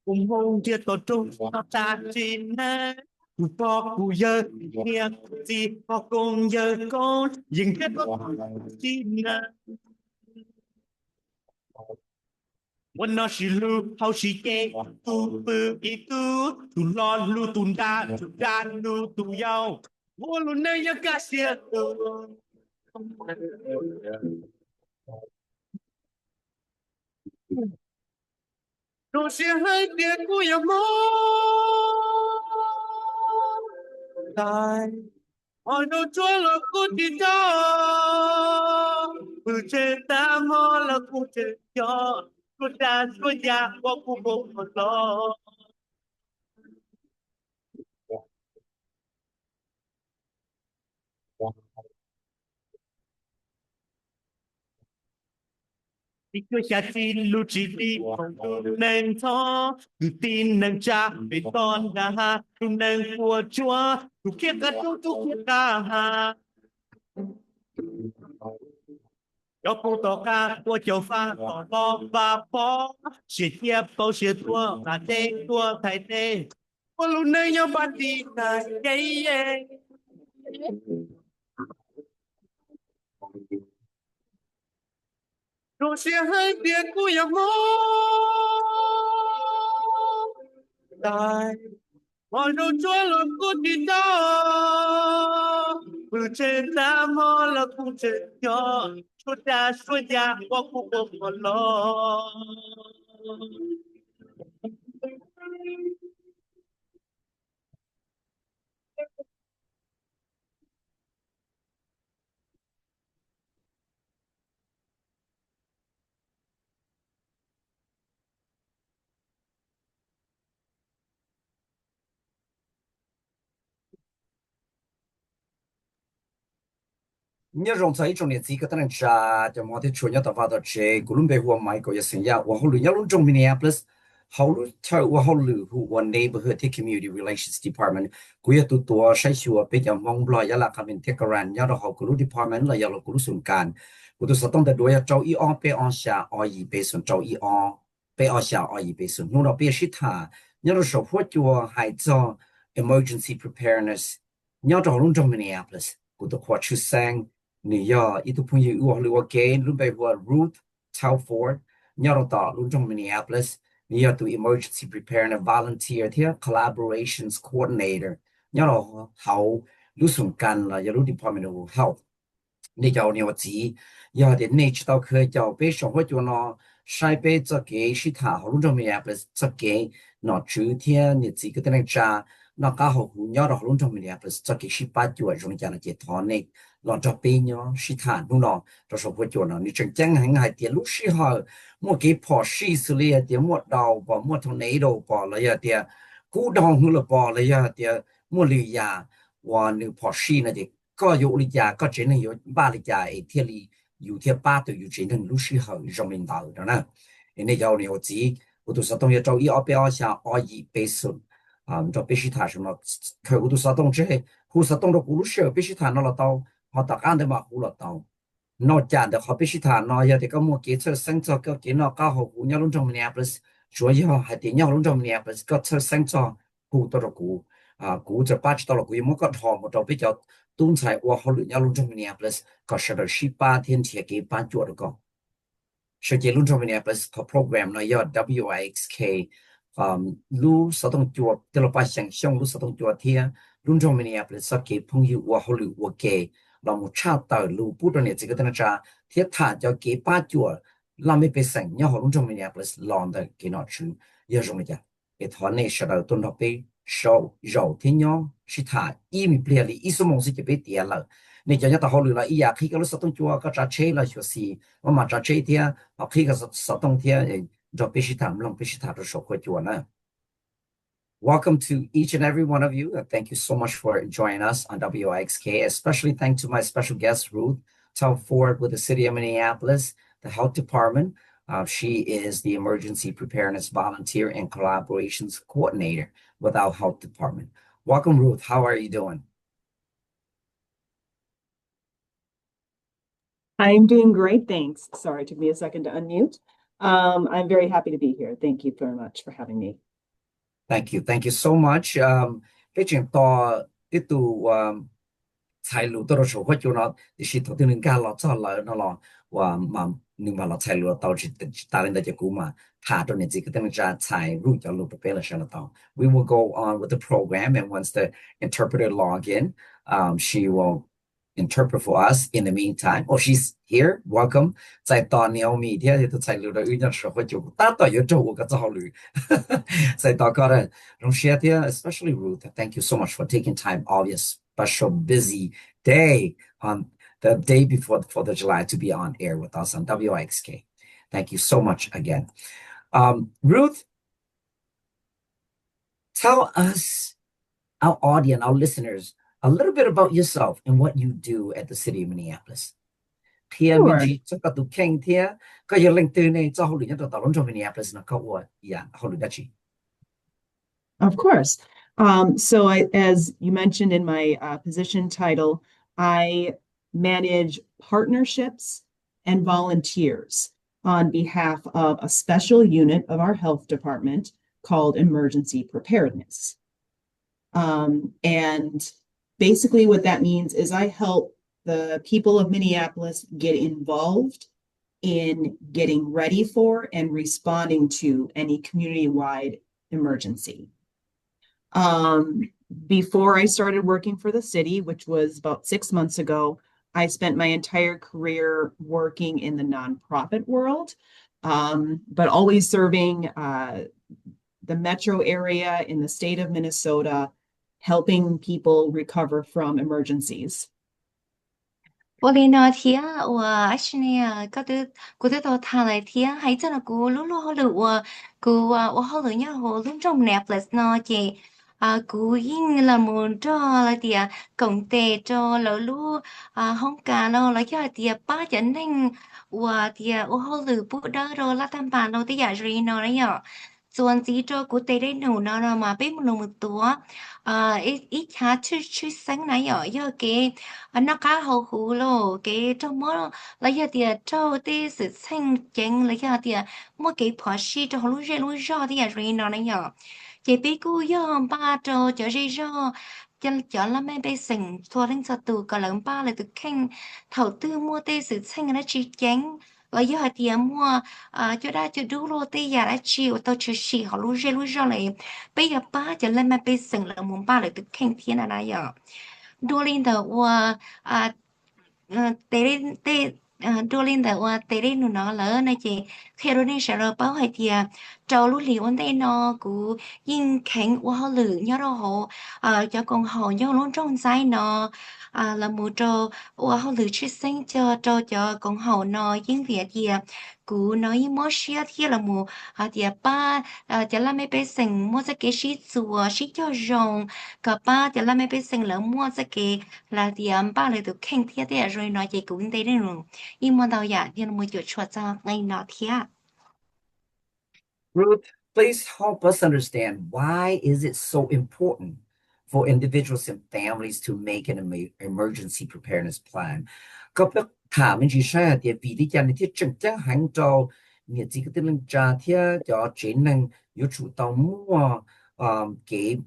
cùng hôn chia tổ trung ta chỉ nè có cụ giờ nghe gì có cùng giờ con dừng kết có chỉ nèวันนอชิลูเฮาชิเกตูปืออีตูตุลอลูตุนดาตุดาลูตุยาววลูเนยกาเสียตูดูเสียให้เดียกูอย่ามองตายอ๋อดูชัวร์กูติดจอกูเจอตามอแล้วกูเจอยอกูด่ากูอยากว่ากูบ่หมดรอ đi cứ cha tin lu chỉ đi nâng thó cứ tin nâng cha về con đã ha cứ nâng của chúa cứ kia cả tu kia cả ha cho cô tỏ ca của châu pha tỏ lo và phó chỉ tiếp bao chỉ tua là tê tua thầy tê có lúc nơi nhau bạn đi là cái rồi sẽ hai tiền của nhà mô đại mọi đồ chúa là của đi đó từ trên ta mô là cũng trên nhỏ chúa ta chúa gia có cũng không còn lo nhớ rong sai trong này chỉ có tên cha cho mọi thứ chuyện nhớ tập vào đó chơi cũng bây giờ mai có sinh ra và hậu nhớ luôn trong Minneapolis hậu theo và hậu who neighborhood community relations department cũng như tụi tôi sai sửa bây giờ mong lo ya là mình take around nhớ đó hậu cũng department là ya là cũng sủng can cũng tôi sẽต้องแต่ด้วยเจ้าอีออเปออนชาออีเปส่วนเจ้าอีออเปออนชาออีเปส่วนนู่นเราเปชิท่าnhớเราสอบหัวจัวหายจอ emergency preparedness nhớเราลุ่นtrong Minneapolis cũng tôiขอชื่อแซงนี่ยออีทุกผู้หญิงว่าหรือว่าเกณฑ์รุ่นไปว่า Ruth Talbot เนี่ยเราต่อรุ่นจง Minneapolis นี่ยอตัว emergency preparedness volunteer ที่ collaborations coordinator เนี่ยเราเขารู้ส่วนกันละยารู้ department of health นี่จะเอาเนี่ยว่าจียอเดี๋ยวนี้จะเคยจะไปส่งให้ตัวน้อใช้ไปจะเกี่ยสิท่ารุ่นจง Minneapolis จะเกี่ยน้อชื่อเที่ยนี่จีก็ต้องจ้าน้อก้าวหูเนี่ยเรารุ่นจง Minneapolis จะเกี่ยสิป้าจวดตรงนี้นะเจ้าทอนนี่ลองจะเป็นเนาะสิท่านนู่นเนาะจะสมควรจวนเนาะนี่จังจังหังหายเดี๋ยวลูกสิฮะมั่วกี่พอสิสุเลียเดี๋ยวมั่วดาวบ่มั่วทางไหนดาวบ่เลยเดี๋ยวกูดองหูละบ่เลยเดี๋ยวมั่วลือยาวันนึงพอสินะเดี๋ยวก็อยู่ลือยาก็เจนอยู่บ้านลือยาไอ้เที่ยลีอยู่เที่ยป้าตัวอยู่เจนลูกสิฮะจงมินดาวเนาะนะอันนี้เอาเนี่ยจี我都是东西找一二百下二一倍数啊，找必须谈什么？可我都是东之后，我是东的葫芦丝，必须谈到了到。họ tập ăn để mà hú lọt tàu nó chán được họ biết gì thà nó giờ thì có một cái车生做个给nó搞好胡nhau luôn trong Minneapolis主要还得nhau luôn trong Minneapolis có车生做胡多的胡啊胡就八十到了胡冇個堂冇到比較東菜我好nhau luôn trong Minneapolis có十到18天前給班做的個實際luôn trong Minneapolis có program nó叫WIXK lu sao tông chuột từ lúc bắt sáng xong lu sao tông chuột thiên luôn trong Minneapolis sao cái phong hiệu và hậu lựu và cái là một cha tờ lu bút này chỉ có thể là thiết thả cho cái ba chuột làm mấy cái sáng nhau họ luôn trong Minneapolis làm được cái nó chứ giờ rồi nhá cái thằng này sẽ đầu tuần họcไปsau rồi thế nhau sẽ thả im bia li ý số mong sẽ bị tiền là này cho nhau ta hậu lựu là ý à khi cái lúc sao tông chuột có trả chế là chuyện gì mà trả chế thì họ khi cái sao tông thì rồi bị thảm lòng bị thảm rồi số quay chuột nữa. Welcome to each and every one of you. Thank you so much for joining us on WIXK. Especially thanks to my special guest, Ruth Talbot with the City of Minneapolis, the Health Department. She is the Emergency Preparedness Volunteer and Collaborations Coordinator with our Health Department. Welcome, Ruth. How are you doing? I'm doing great, thanks. Sorry, it took me a second to unmute. I'm very happy to be here. Thank you very much for having me. Thank you so much. Cái chuyện to tiếp tục财路多多少会就那，就是头天人家老早来那了，我嘛你嘛老财路导致大人的结果嘛，他都你这个等于在财路要路不变了上了到。We will go on with the program, and once the interpreter log in, she will interpret for us in the meantime. Oh, she's here. Welcome. 在到鸟米天的财路的有点时候就大到有周我个早路，在到个人，容谢天 especially Ruth. Thank you so much for taking time off your special busy day on the day before the 4th of July to be on air with us on WIXK. Thank you so much again. Ruth, tell us, our audience, our listeners, a little bit about yourself and what you do at the city of Minneapolis. Pierre Sure. Minji, chắc là tụ khen thế, có những linh tư này cho hậu luyện cho tàu trong Minneapolis nó có what, yeah, hậu luyện chi. Of course. So as you mentioned in my position title, I manage partnerships and volunteers on behalf of a special unit of our health department called emergency preparedness. And basically what that means is I help the people of Minneapolis get involved in getting ready for and responding to any community-wide emergency. Before I started working for the city, which was about 6 months ago, I spent my entire career working in the nonprofit world, but always serving the metro area in the state of Minnesota, helping people recover from emergencies. 我哩那天我还是呢，个的到他来天，还真的古噜噜好噜我好噜呀，我噜中 Netflix 呢，姐古英là muốn cho là tiệt công tệ cho lỡ lu không cả nó là cho tiệt ba chân nên và tiệt ô hô lử bút đó rồi là tham bản nó tiệt rồi nó đấy nhởส่วน gì cho cụ tệ đấy nó mà biết mộtตัวít khá chứ sáng nãy giờ cái nó khá hậu hữu lo cái trong mơ là giờ tiệt cho cái sự sinh chẳng là giờ tiệt một cái phó sĩ cho họ lúc ra tiệt rồi nó đấy nhở chị biết cô yo ba trò chở gì do cho là mấy bé sừng thua đến sao từ cả lần ba là từ khen thầu tư mua tê sự xanh nó chỉ chén và giờ tiền mua cho đã cho đủ lô tê giờ đã chịu tao chịu xì họ lúc ra này bây giờ ba cho lên mấy bé sừng là muốn ba là từ khen thiên là này giờ đua lên đầu tế tế đua lên đầu tế lên nó lỡ này chị khi đó nên sẽ rồi báo hay thì trâu lúc liều anh đây nó cũng yên khánh qua lử nhớ đâu họ cho con họ nhớ luôn trong trái nó là một trâu qua họ lử chết sinh cho con họ nó yên việc thì cú nói mua xe thì là một thì ba cho là mấy bé sinh mua cái shit chùa shit cho rồng cả ba cho là mấy bé sinh là mua cái là thì ba lại được khen thiết thì rồi nói chị cũng đây rồi nhưng mà đâu dạ thì một chỗ chua cho ngay nó thiết. Ruth, please help us understand, why is it so important for individuals and families to make an emergency preparedness plan? Có biết thả mình chỉ sai thì vì lý do này thì chân chắc hành cho nghĩa chỉ cái tên trả thì cho chính năng yếu chủ động mua cái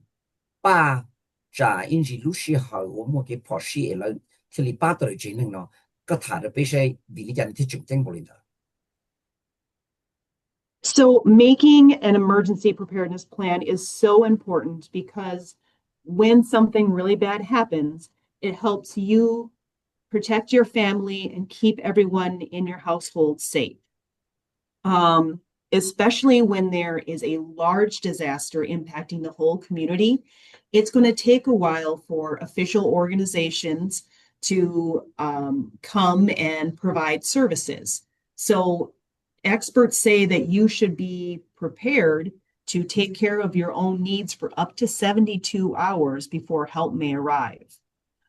ba trả in chỉ lúc xưa họ mua cái bỏ xí là thì lý ba tới chính năng nó có thả được bây giờ vì lý do này thì chân chắc bỏ lên đó. So making an emergency preparedness plan is so important because when something really bad happens, it helps you protect your family and keep everyone in your household safe. Especially when there is a large disaster impacting the whole community, it's going to take a while for official organizations to come and provide services. So experts say that you should be prepared to take care of your own needs for up to 72 hours before help may arrive.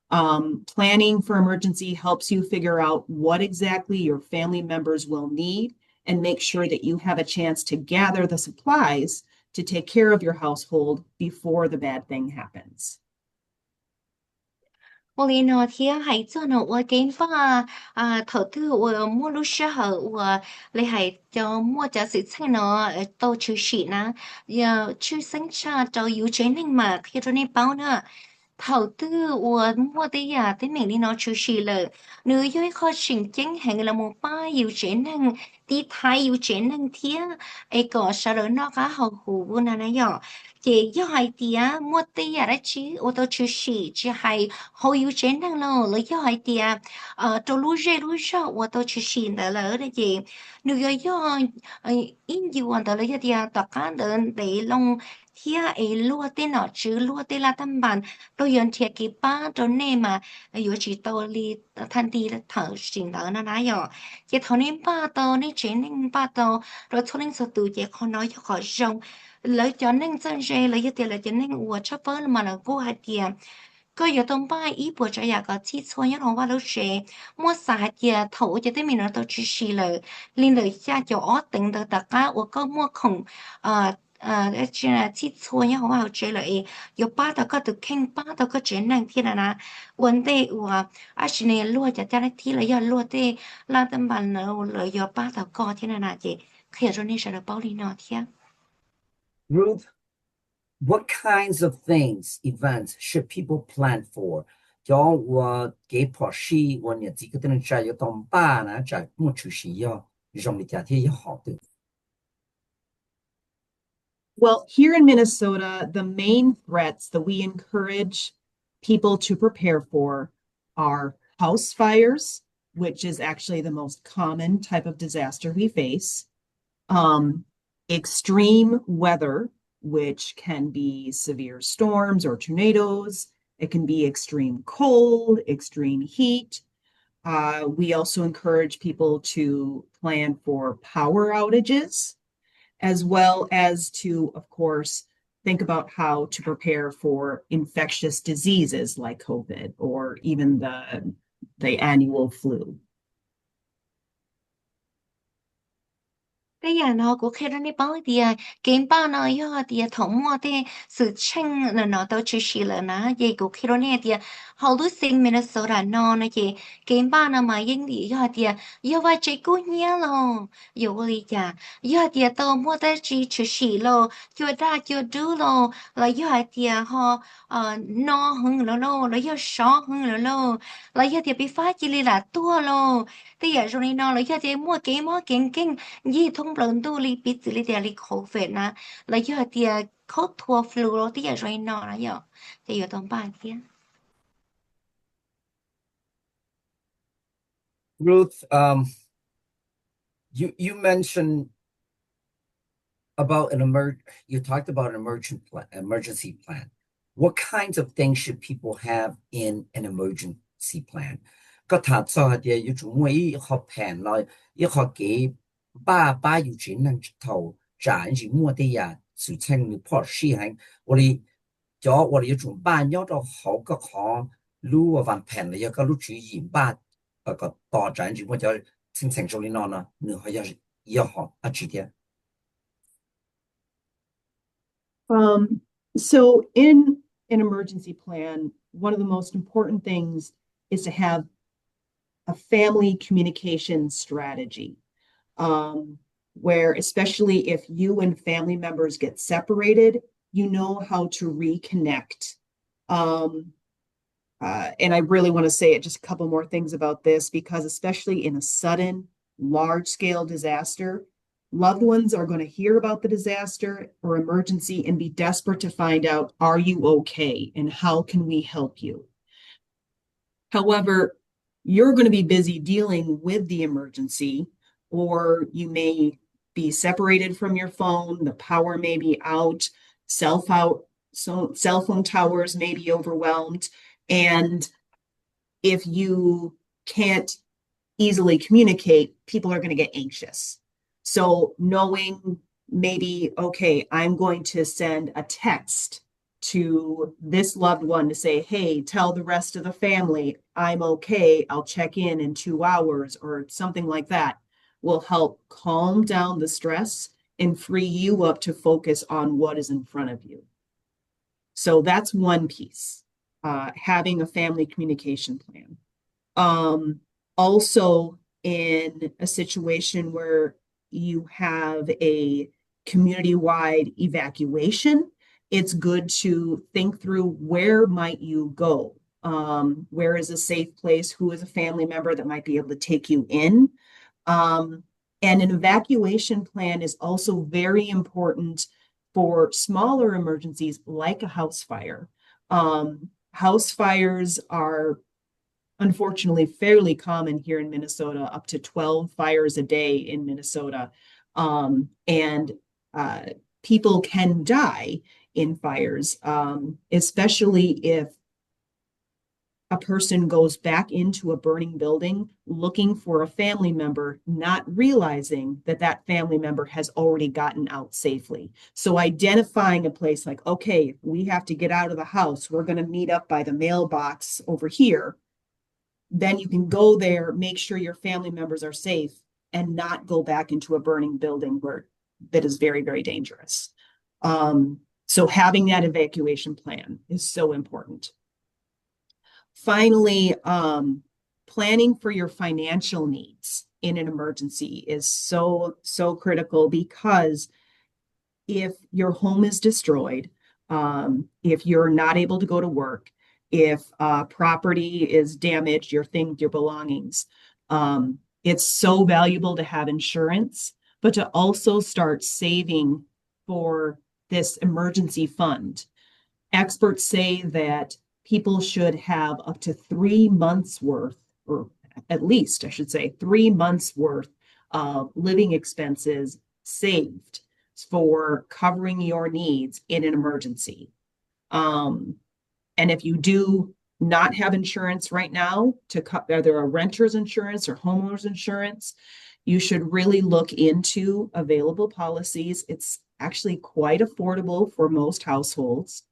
Planning for emergency helps you figure out what exactly your family members will need and make sure that you have a chance to gather the supplies to take care of your household before the bad thing happens. 我里呢天还做呢，我给把投资我mua lúc sau hở 我里还就mua cho sự thay nó tổ chức sĩ na giờ chưa sinh ra cho yếu chế nên mà khi cho nên bao nữa 投资我我的呀，对美丽呢出息了。你有一颗神经系啦，冇把有这能，地太有这能天，一个啥人那个好糊那那样。chị do hai tia mua tia đó chứ ô tô chứ xỉ chứ hay hồi yêu chế năng lo lấy do hai tia trâu lúa rau ô tô chứ xỉ đó là đó chị nếu do in yêu anh đó lấy tia tất cả đơn để long thia ấy lúa tên nó chứ lúa tên là tâm bản tôi yên thiệt cái ba cho nên mà yêu chỉ tôi li thanh đi thở xỉn đó nó nói rồi chị thằng nên ba tôi nên chế nên ba tôi rồi thằng nên sợ tụi chị không nói cho khỏi rong lỡ cho nên dân rê lỡ cho tiền là cho nên ủa chấp bớt mà là vô hạt tiền có giờ tông ba ý bộ cho nhà có chi xôi nhất không qua lâu rê mua xả hạt tiền thấu cho tới mình nó tao chỉ xì lỡ liên lợi cha cho ó tính được tất cả ủa có mua khổng chỉ là chi xôi nhất không qua rê lợi giờ ba tao có được khen ba tao có chuyện năng thiên là vấn đề ủa à xin này lúa cho cha nó thi là giờ lúa tê là tâm bản lợi giờ ba tao có thiên là chị khi rồi nên sẽ được bao lý nó thiên Ruth, what kinds of things, events should people plan for? Cho 我给跑西，我年纪可能在要当爸呢，在不出息要让你家庭要好的。Well, here in Minnesota, the main threats that we encourage people to prepare for are house fires, which is actually the most common type of disaster we face, extreme weather, which can be severe storms or tornadoes. It can be extreme cold, extreme heat. We also encourage people to plan for power outages, as well as to, of course, think about how to prepare for infectious diseases like COVID or even the annual flu. Bây giờ nó cũng khi đó đi bảo thì kiếm bao nó do thì thống mua thì sự tranh là nó tao chỉ xí là nó gì cũng khi đó nè thì họ lúc sinh mình số là nó gì kiếm bao nó mà yên đi do thì do vậy chỉ cố nhớ lo yêu lý cha do thì tao mua tới chỉ xí lo chưa đủ lo là do thì họ no hơn là do sợ hơn là do thì bị phá chỉ là tua lo thì giờ rồi nó là do thì mua kinhยี่ทุ่งเปลินตู้รีปิดรีเดียรีโคเฟตนะแล้วยอดเดียเขาทัวร์ฟลูโรที่จะรอยนอนะยอจะอยู่ตรงบ้านเทีย Ruth, you mentioned about you talked about an emergency plan. What kinds of things should people have in an emergency plan? ก็ถามซะเดียวอยู่จุ่มไว้เขาแผนเลยยี่เขาเก็บ爸有钱能头赚是莫的呀，事情你破事行，我哋要做爸要到好个好，路啊玩平了，要个路主演爸个大赚是莫叫清清楚哩呢，你还要好啊几点？ So in an emergency plan, one of the most important things is to have a family communication strategy, where especially if you and family members get separated, you know how to reconnect. And I really want to say just a couple more things about this, because especially in a sudden, large-scale disaster, loved ones are going to hear about the disaster or emergency and be desperate to find out, are you okay? And how can we help you? However, you're going to be busy dealing with the emergency, or you may be separated from your phone, the power may be out, cell phone towers may be overwhelmed. And if you can't easily communicate, people are going to get anxious. So knowing maybe, okay, I'm going to send a text to this loved one to say, hey, tell the rest of the family I'm okay, I'll check in 2 hours, or something like that, will help calm down the stress and free you up to focus on what is in front of you. So that's one piece. having a family communication plan. Also, in a situation where you have a community-wide evacuation, it's good to think through where might you go. Where is a safe place? Who is a family member that might be able to take you in? And an evacuation plan is also very important for smaller emergencies like a house fire. House fires are unfortunately fairly common here in Minnesota, up to 12 fires a day in Minnesota. And people can die in fires, especially if a person goes back into a burning building looking for a family member, not realizing that that family member has already gotten out safely. So identifying a place like, okay, we have to get out of the house. We're going to meet up by the mailbox over here. Then you can go there, make sure your family members are safe, and not go back into a burning building that is very, very dangerous. So having that evacuation plan is so important. Finally, planning for your financial needs in an emergency is so critical, because if your home is destroyed, if you're not able to go to work, if property is damaged, your belongings, it's so valuable to have insurance, but to also start saving for this emergency fund. Experts say that people should have up to 3 months worth, or at least I should say 3 months worth of living expenses saved for covering your needs in an emergency. And if you do not have insurance right now, either a renter's insurance or homeowner's insurance, you should really look into available policies. It's actually quite affordable for most households.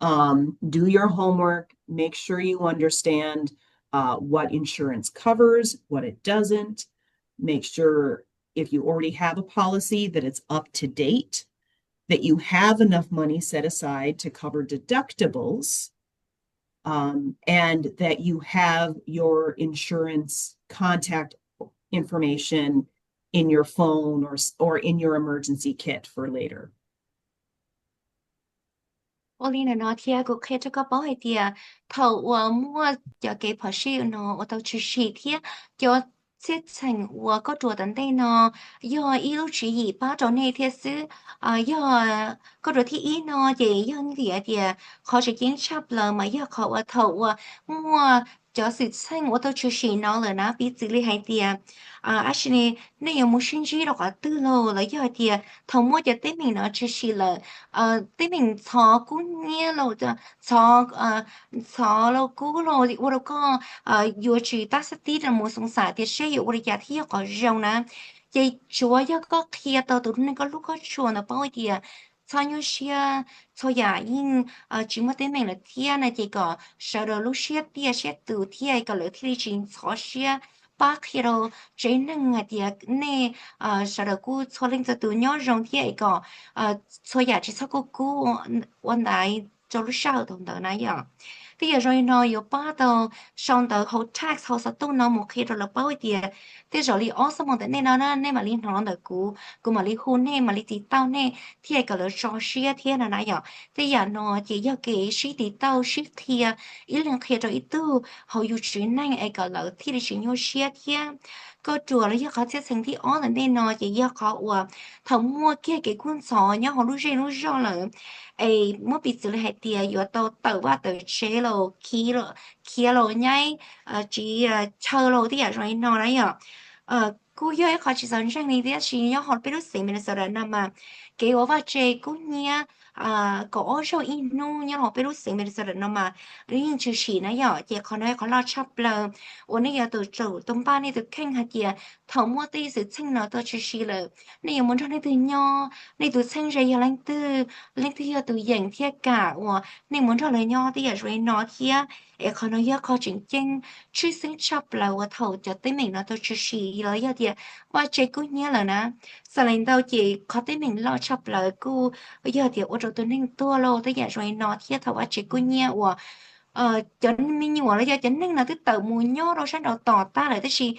Do your homework, make sure you understand what insurance covers, what it doesn't. Make sure if you already have a policy that it's up to date, that you have enough money set aside to cover deductibles, and that you have your insurance contact information in your phone or in your emergency kit for later. 我哩呢天个开这个包一点，头我摸就给跑去呢，我都去洗天，就之前我个做等待呢，要一路去一把着那天是要个做ที่อี呢也要你的เขาจะยิงชับเลยมา要เขาว่า头我摸就事情我都去洗呢了นะ彼此里还点而且呢那有没兴趣的话对了了要点头摸就对面呢去洗了对面草姑娘了的草草了姑了我都讲有去打实地的没送啥的是有我的家庭要搞肉呢也主要个开到都那个路个说呢包一点。参与些，参加因只么对面了天呢这个，受到路些点些头天一个楼梯里进操些，把开了真能啊点呢受到古操领着头鸟容天一个参加只操个古我来做路上同的那样。thì rồi nó có ba tàu xong tàu hậu tax hậu sát tông nó một khi rồi là bao tiền thì rồi li ở xong một nên nó nên mà liên nó được cú mà li hôn nên mà li tí tao nên thì cái là cho xia thì là nãy giờ thì giờ nó chỉ cho cái xí tí tao xí thì ý là khi rồi ít tu hậu yêu chuyện này cái là thì chỉ nhau xia thì có chùa là do họ sẽ thành thì ở là nên nó chỉ do họ thằng mua kia cái cuốn sổ nhá họ lúc rồi là ai mua bị xử lý tiền yếu tàu tàu ba tàu chế lô kia lô nhảy chỉ chờ lô thì rồi nó đấy à cú yêu họ chỉ dẫn sang này thì chỉ nhớ họ biết lúc gì mình sẽ ra nằm mà cái ở vắt chế cú nhia có số inu nhớ họ biết lúc gì mình sẽ ra nằm mà riêng chữ chỉ này giờ chỉ họ nói họ lo chấp là ôn này giờ từ chỗ tung ba này từ khen hạt gì thầu mua tí sự chinh nó từ chữ chỉ là này giờ muốn cho này từ nho này từ chinh rồi giờ lên từ giờ từ dạng thiệt cả này muốn cho lời nho thì giờ rồi nó thiệtเขาเนาะยาเขาจริงๆชื่อซึ่งชอบเราว่าเขาจะได้เหมือนเราตัวชื่อสีแล้วยาเดียว่าเจกูเนี่ยแหละนะสมัยเราเจเขาได้เหมือนเราชอบเรากูยาเดียว่าเราตัวนึงตัวเราแต่อย่าช่วยนอเทียถ้าว่าเจกูเนี่ยว่า cho mình nhiều là cho nên là cái tờ mùi nhó đâu sáng đầu tỏ ta lại thế gì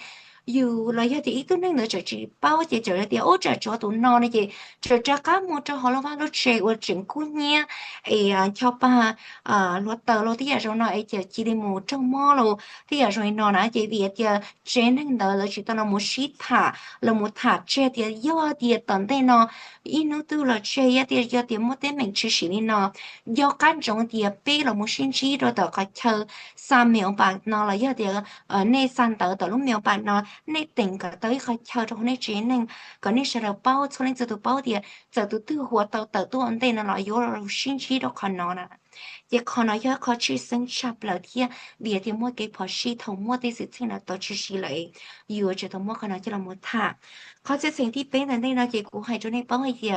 dù là thì ít tôi nên nữa chỉ bao chị trở lại thì ố trở cho tụi nó này chị trở cho các một cho họ là vào lúc trẻ của chuyện cũ nhé ấy cho ba luật tờ lo thì rồi nó ấy chỉ đi một trong mò lo thì rồi nó nãy chị việc giờ trên nên tờ là chỉ tao là một shit thả là một thả trẻ thì do thì tận đây nó ít nữa tôi là trẻ thì giờ thì một tên mình chỉ xử lý nó do các trong thì bé là một sinh trí rồi tờ có chờ 3 秒 nó là giờ thì nên san tờ lúc 1 秒 nó nên tỉnh cả tới khai chờ trong nên chế nên có nên sẽ là bao cho nên từ bao thì giờ từ từ hoạt tàu tờ tu ổn định là yếu là sinh trí đó còn nó nè chỉ còn nó giờ có chỉ sinh chập là thì bây thì mua cái bỏ xí thông mua cái sự tình là tổ chức xí lại yếu chỉ thông mua còn nó chỉ là một thả có sẽ sinh thì bên này nó chỉ cũng hay cho nên bao gì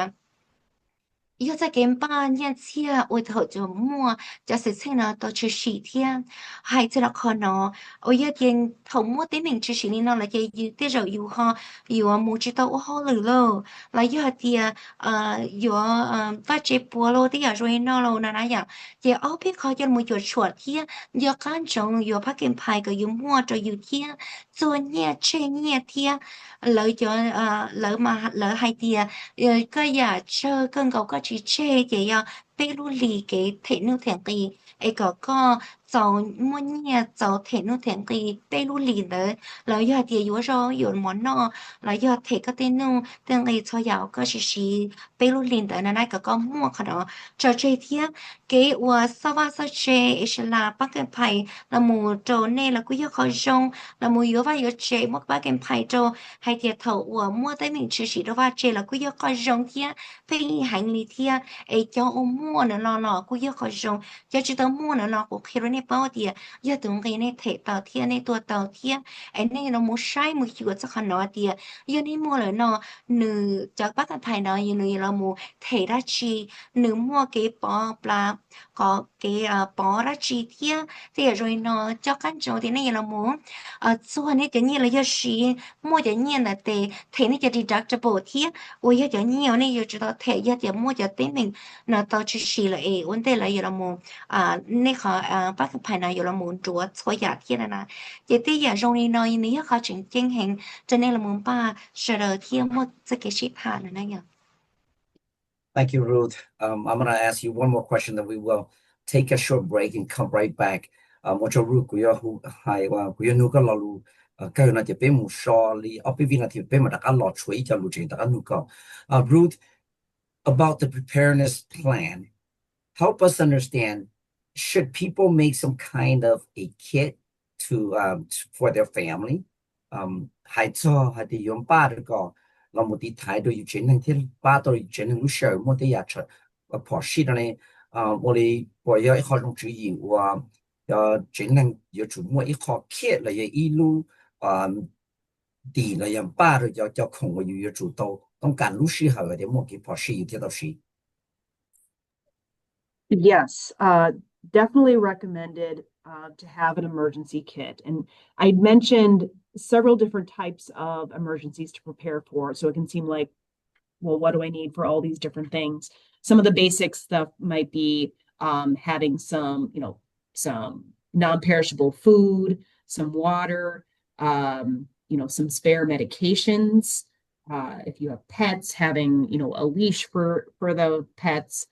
要在跟8年前，我头就摸，就是请了到去10天，还在那看呢。我一点头摸点名去10年了，就有的时候有哈，有啊，没知道我好了咯。来有点有发这波咯的呀，所以那咯那样，就后边เขาจะ没有说天，有干种有拍跟拍个有摸着有天，做เนี่ยเช่เนี่ย天，来就来嘛来还点。cái giờ chơi cơn cầu có chỉ chơi vậy à bé lu lì cái thể nu thèn tì ấy có giàu mua nhà giàu thể nu thèn tì bé lu lì đấy là giờ thì yếu rồi yếu món nọ là giờ thể cái tên nu tên này cho giàu có chỉ bé lu lì đấy là này có mua cái đó trò chơi thiệt cái sao chơi là bắt cái phải là một trò này là cứ khó rong là một yếu và yếu chơi một bắt cái phải trò hay thì thầu mua tới mình chỉ đó và chơi là cứ khó rong thiệt phải hành lý thiệt ấy cho ông mua nữa lo cứ khó rong cho chỉ tao mua nữa lo cũng khi rồi này bao thì giờ tụi cái này thể tàu thiệt này tua tàu thiệt ấy này nó mua sai mua chịu chắc khăn nó thì giờ này mua rồi nó nữ chắc bắt cái phải nó như nữ là mua thể ra chi nữ mua cái bò là có cái bò ra chi thiệt thì rồi nó cho căn chỗ thì này là mua số này cái như là giờ xí mua cho nhiều là thể nàyจะ deductible thiệt ôi giờ nhiều này giờ chỉ tao thể giờ chỉ mua cho tên mình nó tao chỉ xí là vấn đề là giờ là mua này họ bắt cái phải này giờ là mua chúa số giờ thiệt là chỉ tí giờ trong này nó như họ chỉnh chỉnh hình cho nên là mua ba sợ thiệt mua cái shit hàng này nhá. Thank you, Ruth. I'm going to ask you one more question, then we will take a short break and come right back. Một chỗ Ruth của yêu hay của yêu nu có lo lu cái này thì bé một so li ở bên này thì bé mà đã lo chuối cho lu chuyện đã nu có. Ruth, about the preparedness plan, help us understand, should people make some kind of a kit to for their family? Hay thì dùng ba được có là một tí thái độ yêu chiến năng thiết ba tôi chiến năng lúc sợ một tí giá trị và bỏ xí này một lý bỏ ra khó trong chữ gì và chiến năng yêu chủ mua ít khó kia là ý lu tỷ là dùng ba rồi cho không có yêu chủ tàuต้องการlúc xí hợp để một cái bỏ xí thì đâu xí. Yes, definitely recommended to have an emergency kit. And I mentioned several different types of emergencies to prepare for. So it can seem like, well, what do I need for all these different things? Some of the basic stuff might be having some non-perishable food, some water, some spare medications. If you have pets, having, a leash for the pets,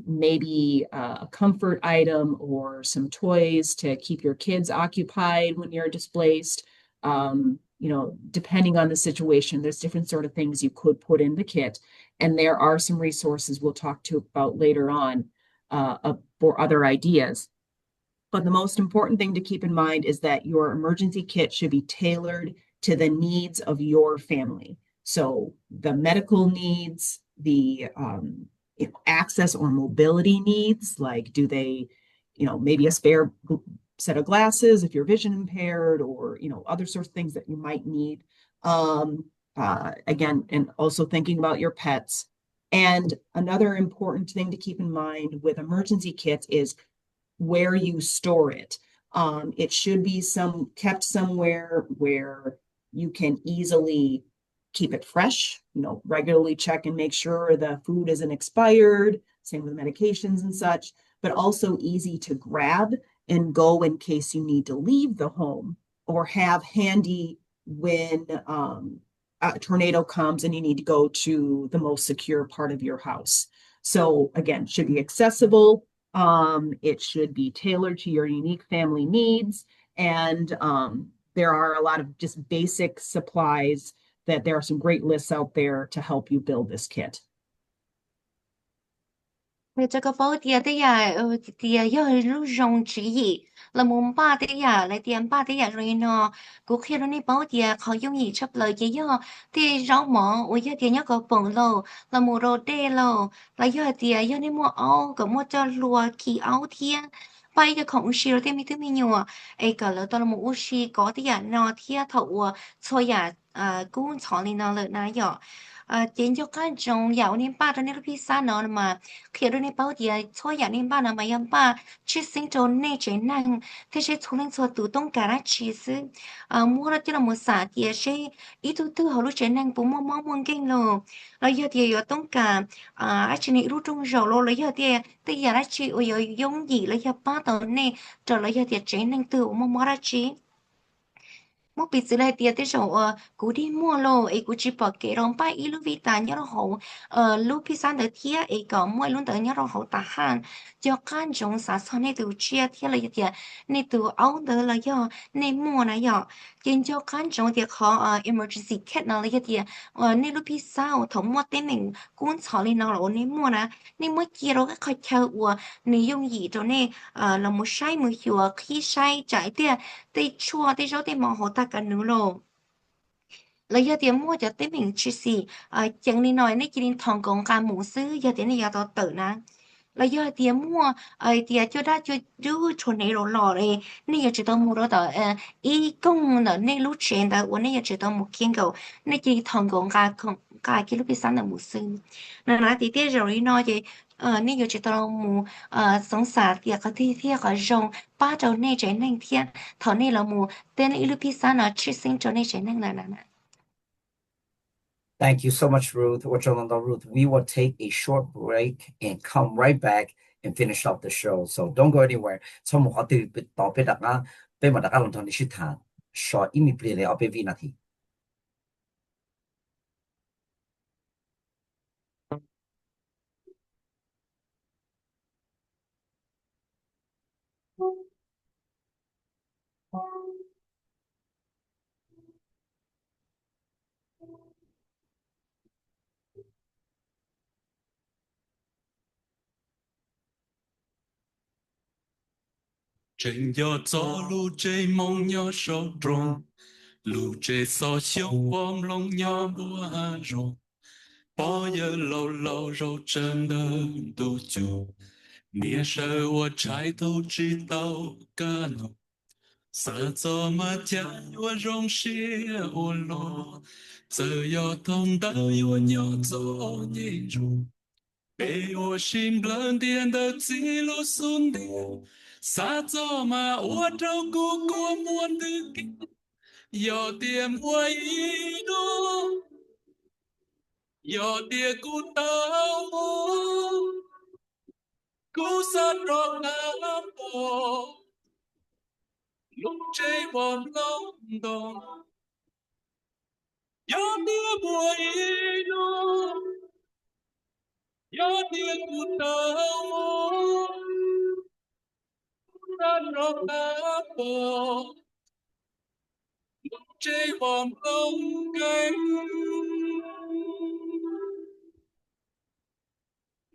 maybe a comfort item or some toys to keep your kids occupied when you're displaced. Depending on the situation, there's different sort of things you could put in the kit. And there are some resources we'll talk about later on for other ideas. But the most important thing to keep in mind is that your emergency kit should be tailored to the needs of your family. So the medical needs, the access or mobility needs, like do they, maybe a spare set of glasses if you're vision impaired, or other sorts of things that you might need. Again, and also thinking about your pets. And another important thing to keep in mind with emergency kits is where you store it. It should be kept somewhere where you can easily keep it fresh, regularly check and make sure the food isn't expired, same with medications and such, but also easy to grab and go in case you need to leave the home, or have handy when a tornado comes and you need to go to the most secure part of your house. So again, should be accessible. It should be tailored to your unique family needs. And there are a lot of just basic supplies that there are some great lists out there to help you build this kit. Thì cho cái phố thì do lúc rong chỉ gì là muốn ba thì lại tiền ba thì rồi nó cũng khi đó đi báo thì họ dùng gì chấp lời chỉ do thì rau mỏ ở giờ thì nhớ có bông lô là mua đồ đê lô là do thì do đi mua áo có mua cho lùa kỳ áo thiên bây giờ không xí rồi thì mình thứ mình nhiều ấy cả là tôi là một xí có thì nó thì thầu thôi cũng chọn đi nó lợi nãy giờ chính cho các trong dạo nên ba đó nên lúc xa nó mà khi đó nên bao giờ thôi dạo nên ba nó mà yam ba chỉ sinh trốn nên chế năng thế sẽ thu lên cho tự động cả chỉ sự mua đó chỉ là một xã thì sẽ ít thứ họ lúc chế năng cũng mong mong muốn kinh rồi rồi giờ thì ở tông cả chỉ này lúc trong rồi rồi giờ thì bây giờ là chỉ ở giống gì là giờ ba tao này trở lại giờ thì chế năng tự mong mong ra chỉ một bị sự lại tiệt tới chỗ cú đi mua lô ấy cú chỉ bỏ cái rong bay ít lúc vi ta nhớ nó hậu lúc phi san tới thia ấy có mua luôn tới nhớ nó hậu ta han cho can trong xã son này từ chia thia là gì này từ áo tới là do này mua này do trên cho can trong thì có emergency kit nào là gì này lúc phi sao thống mua tên mình cũng xỏ lên nào là này mua nè này mới kia rồi cái khai chờ này dùng gì cho này là một sai một hiệu khi sai trái tiền tây chua tây rau tây mò hồ ta cả nữa rồi lấy giờ tiền mua cho tây mình chỉ xì chẳng đi nói này chỉ đi thòng công cả mũ sư giờ tiền này giờ tao tự nè lấy giờ tiền mua tiền cho đã cho đưa cho này rồi lò này này giờ chỉ tao mua đó tao ý công là này lúc trên tao này giờ chỉ tao một kiên cầu này chỉ thòng công cả cái lúc bị sáng là mũ sư nên là thì tiếc rồi nói thì nên giờ chỉ tao mù sống sạch thì có thì có rong ba trâu này trái năng thiên thọ này là mù tên ilu pisa nó chỉ sinh trâu này trái năng là nè. Thank you so much, Ruth. Ruth, we will take a short break and come right back and finish up the show. So don't go anywhere. So một họ từต่อไปดักนะเป็นมาดักลองทำในชิทาน short immediately เอาไปวินาที trên gió gió lu chê mong nhớ sâu tròn lu chê so siêu bom lòng nhớ bùa hà rong bao giờ lâu lâu rồi chân đơn tu chu nghĩa sợ我trái头知道cả路sợ cho mà cha我容些我落只要痛到我鸟走你入被我心冷点的记录松点撒走嘛我照顾过我的根有点我一路有点孤单我孤身若那波 lúc chơi bom lông đòn gió mưa buổi nô gió điên cuốn đầu ra rộp đá bò lúc chơi bom lông cánh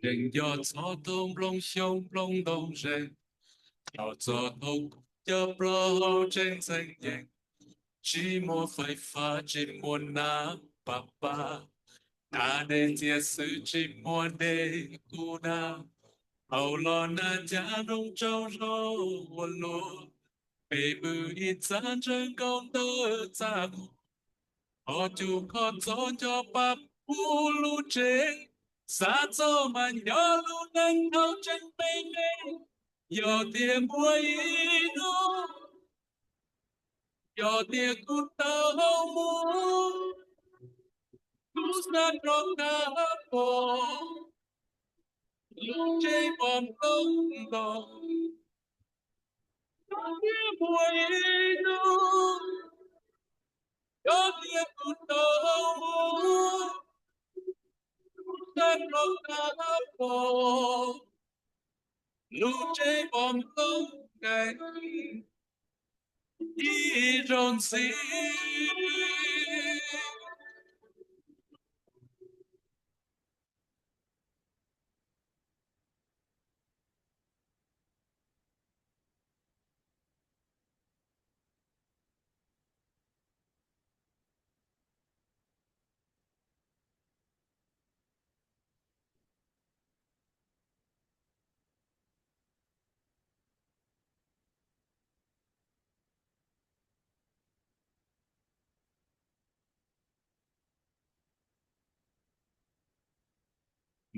đừng gió gió tông lông sông lông đông rèn gió gió tông gió blo trên xanh nhẹ chỉ một phải pha chỉ một nắng papa ta nên chia sẻ chỉ một để cô na hầu lo na cha đông châu rô lô bề bự ít san chân công tơ cha họ chủ họ cho bắp u lu trên xa cho mà nhỏ lu nâng thâu chân bên bên yo tiền buổi đó yo tiền cút tàu mua cút ra trong đá bò lúc chơi bom lông đỏ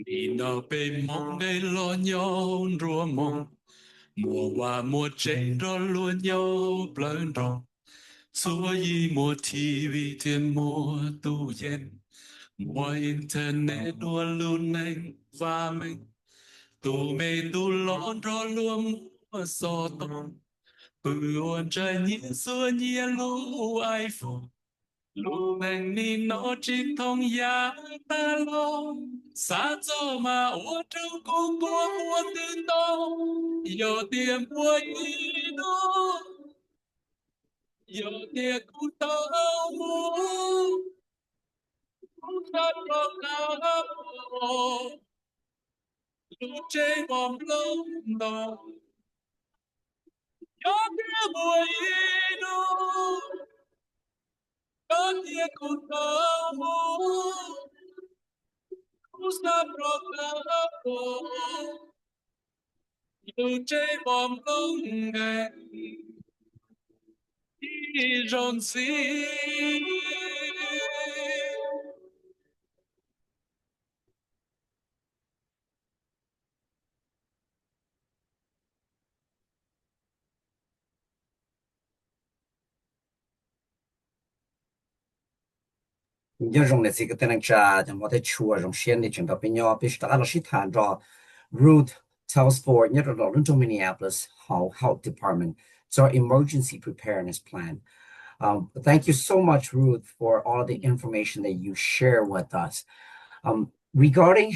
Đi nào bên mong đây lo nhau rùa mong mùa hoa mùa trái đó luôn nhau lớn rong xua y mùa TV thêm mùa tu yen mùa internet đua luôn anh và mình tu mê tu lon đó luôn mùa so tông bự ôn trái nhẹ xua nhẹ lũ iPhone lũ mình đi nó trên thông giá ta lo xa cho mà ô trâu cũng búa tin đâu giờ tiền búa ý đó giờ tiền cũng tao mua cũng rất lo cao lũ chế bom lông đó giờ tiền búa ý đó giờ tiền cũng tao mua cũng rất lo cao lũ chế bom lông gầy emergencies. 要用的这个等人家，就没得出用现的，全到边要必须打了是谈着 Ruth Talbot，你知道伦敦 Minneapolis Health Department，做 emergency preparedness plan。Thank you so much, Ruth, for all the information that you share with us. Regarding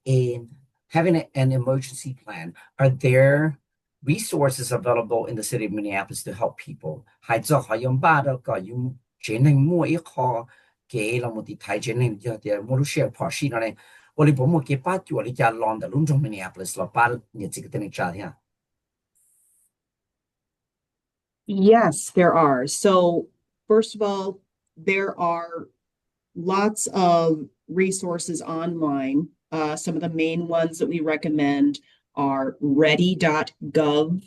an emergency plan, are there resources available in the city of Minneapolis to help people? 还做好用把的个用真能摸一好给了我的台真能叫的摸路线跑西了呢？我的伯母给把我的家浪的隆中 Minneapolis 了，把你这个等你咋样？ Yes, there are. So, first of all, there are lots of resources online. Some of the main ones that we recommend are ready.gov,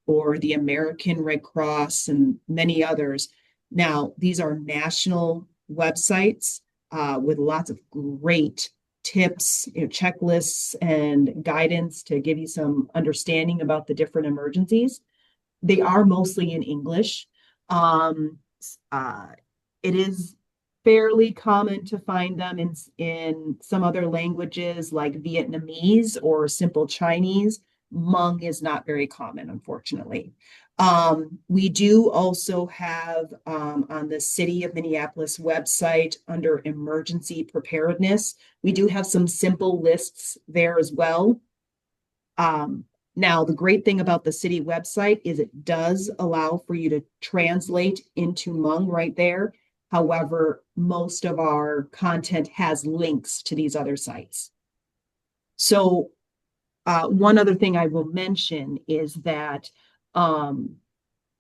or the American Red Cross and many others. Now, these are national websites with lots of great tips, checklists, and guidance to give you some understanding about the different emergencies. They are mostly in English. It is fairly common to find them in some other languages like Vietnamese or simple Chinese. Hmong is not very common, unfortunately. We do also have on the City of Minneapolis website under emergency preparedness, we do have some simple lists there as well. Now, the great thing about the city website is it does allow for you to translate into Hmong right there. However, most of our content has links to these other sites. So one other thing I will mention is that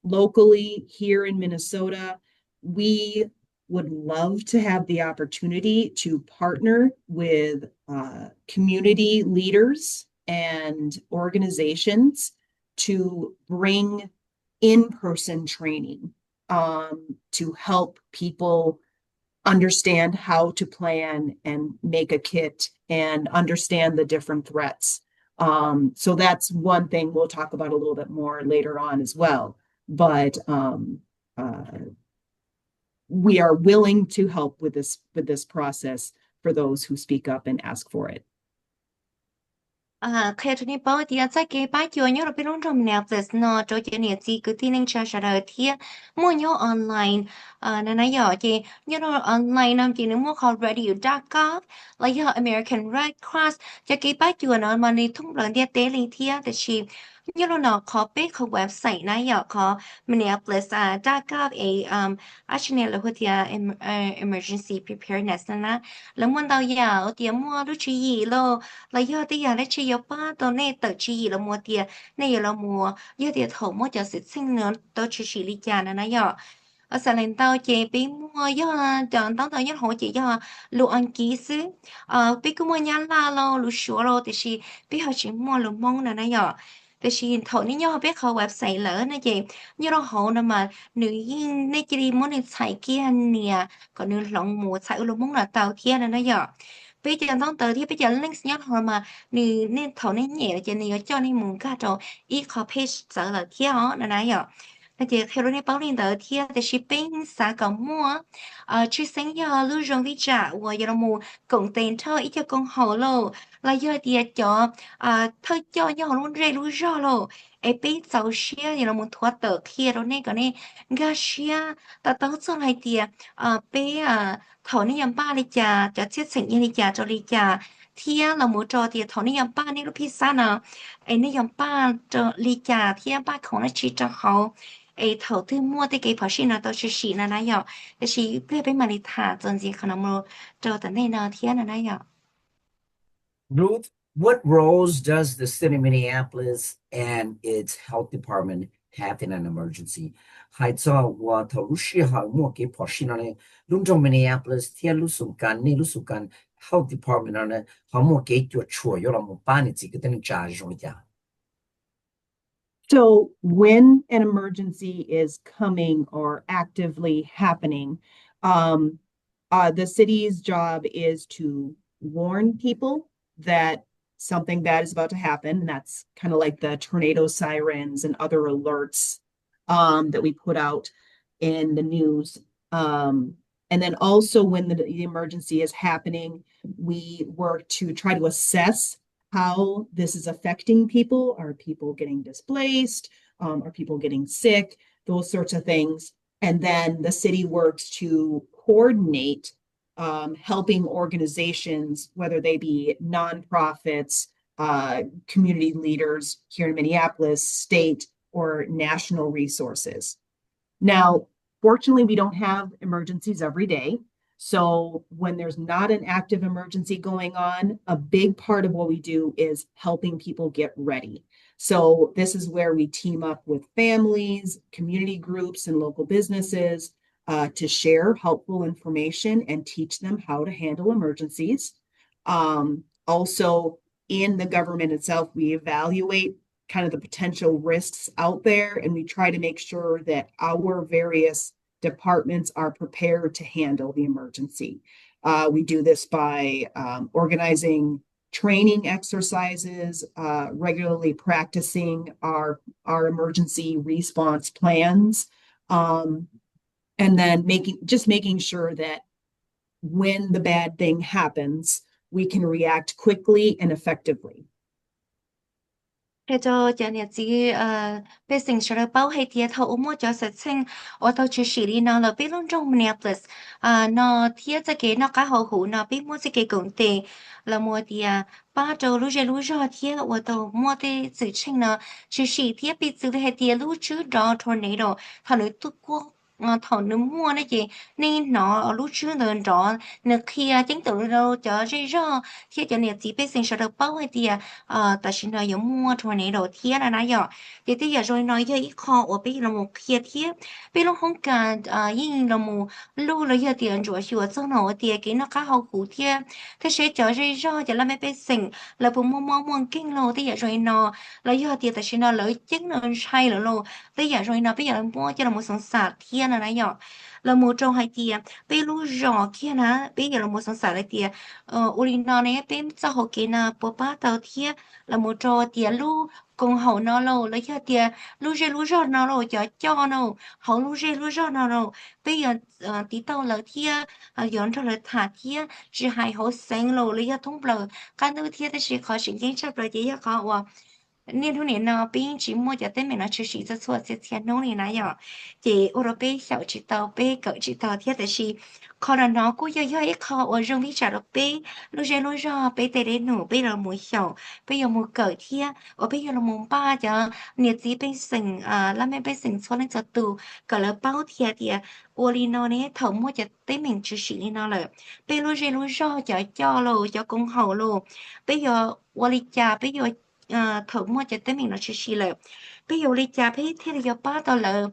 locally here in Minnesota, we would love to have the opportunity to partner with community leaders and organizations to bring in-person training to help people understand how to plan and make a kit and understand the different threats. So that's one thing we'll talk about a little bit more later on as well. But we are willing to help with this process for those who speak up and ask for it. khi tụi bao thì chắc cái bài cho nhau là bên trong Minneapolis nó cho cái này chỉ cứ tin chắc là thì mua nhau online nên là giờ thì nhau nó online nó chỉ nếu mua call radio.gov là giờ American Red Cross cho cái bài cho nó mà đi thông lần đi tế linh thì để chỉ nhau nó có bên có website này giờ có Minneapolis .gov actually là cái emergency preparedness na là muốn đâu giờ thì mua lúc gì lo là do tí giờ lấy chi yếu ba tao nè tự chi là mua tiền nè giờ là mua giờ thì thầu mua cho sự sinh nữa tao chỉ lý cha nè nãy giờ ở sau này tao chỉ biết mua do chọn tao tao nhất hỗ trợ cho lụa ăn ký xứ biết cứ mua nhăn la lo lụa sữa lo thì biết họ chỉ mua lụa mông nè nãy giờ thì thầu ní nhau biết họ website lỡ nè chị như đó họ nè mà nữ nè chỉ đi muốn đi xài kia nè còn nữ lòng mua xài lụa mông là tao kia nè nãy giờ bây giờ thông tới thì bây giờ link nhớ hồi mà nên thầu nên nhẹ cho nên cho nên muốn cả rồi ít copy sợ là kia đó là nãy giờ那就开罗那包领的天的是冰啥个么？去生呀，路上的家我要么共电车一条共好喽，来要点叫他叫要路热路热喽，哎被早些要么拖得开罗那个呢，个些他到这来点被头那样巴的家，就接成一的家就的家。thiên là một trò thì thằng này làm ba này nó pizza nè, anh này làm ba trò ly trà thiên ba không nó chỉ cho họ ấy thầu tư mua cái cái phở xin là tao chỉ xí là nãy giờ cái xí bây bây mà đi thả chân gì khả năng mua cho tận đây là thiên là nãy giờ Ruth, what roles does the city of Minneapolis and its health department have in an emergency? Hai cho wa thầu lúc xưa họ mua cái phò xin này, lúc trong Minneapolis thì lúc sung can này lúc sung can health department này họ mua cái chỗ chùa yo là một ban này chỉ cái tên trả rồi ya. So when an emergency is coming or actively happening, the city's job is to warn people that something bad is about to happen. And that's kind of like the tornado sirens and other alerts that we put out in the news. And then also when the emergency is happening, we work to try to assess how this is affecting people. Are people getting displaced? Are people getting sick? Those sorts of things. And then the city works to coordinate helping organizations, whether they be nonprofits, community leaders here in Minneapolis, state or national resources. Now, fortunately, we don't have emergencies every day. So when there's not an active emergency going on, a big part of what we do is helping people get ready. So this is where we team up with families, community groups, and local businesses to share helpful information and teach them how to handle emergencies. Also, in the government itself, we evaluate kind of the potential risks out there, and we try to make sure that our various departments are prepared to handle the emergency. We do this by organizing training exercises, regularly practicing our emergency response plans, and then making sure that when the bad thing happens, we can react quickly and effectively. thế cho nên chỉ bây giờ sẽ là bao hay tiệt thầu mua cho sẽ sinh ở tàu chỉ xử lý nó là biết luôn trong Minneapolis nó tiệt cái nó cá hậu hủ nó biết mua cái công ty là mua tiệt ba trâu lúa rau tiệt ở tàu mua cái sự sinh nó chỉ xử tiệt bị xử lý tiệt lúa chứ đó tornado thằng nó tụt quốc thầu nó mua đấy chị nên nó ở lúc trước nó đó nó kia chính tự đâu cho rơi ra thì cho nên chỉ biết sinh sẽ được bao hay tiệt tại sao nó giống mua tornado thiết là nãy giờ thì bây giờ rồi nói với kho ở bên là một kia thiết bên nó không cả nhưng là một lưu là giờ tiền rồi sửa cho nó tiền cái nó khá hậu cụ thiết thế sẽ trở rơi ra cho là mấy bên sinh là vùng mong kinh lô bây giờ rồi nó là giờ tiền tại sao nó lấy chính nó sai rồi lô bây giờ rồi nó bây giờ mua cho là một sản sạt thiết là nãy giờ là một trong hai tia bây lúc rõ kia na bây giờ là một sản sản là tia Ulino này bây giờ họ kia na bộ ba tàu tia là một trò tia lúc cùng hậu nó lâu lấy cho tia lúc rõ nó lâu cho nó hậu lúc rõ nó lâu bây giờ tí tàu là tia dọn cho là thả tia chỉ hai hậu sáng lâu lấy cho thông bờ cái thứ tia thì chỉ khó chỉnh chính chấp rồi chỉ khó nên hôm nay nó bên chỉ mua cho tên mình nó chỉ cho số sẽ tiền nông này nãy giờ chỉ ở đó bên小chỉ tàu bên cỡ chỉ tàu thì là chỉ còn là nó cũng yêu ít khó ở trong đi trả được bên lúc ra bên tây đến nụ bên là một小bên là một cỡ thì ở bên là một ba giờ nhiệt gì bên sừng làm bên sừng số lên cho tù cỡ là bao thì ở đi nó này thầu mua cho tên mình chỉ nó là bên lúc ra cho lô cho công hậu lô bây giờ ở đi trả bây giờ thử mua cho tới mình nó chỉ là bây giờ đi chả thấy thế là ba tao là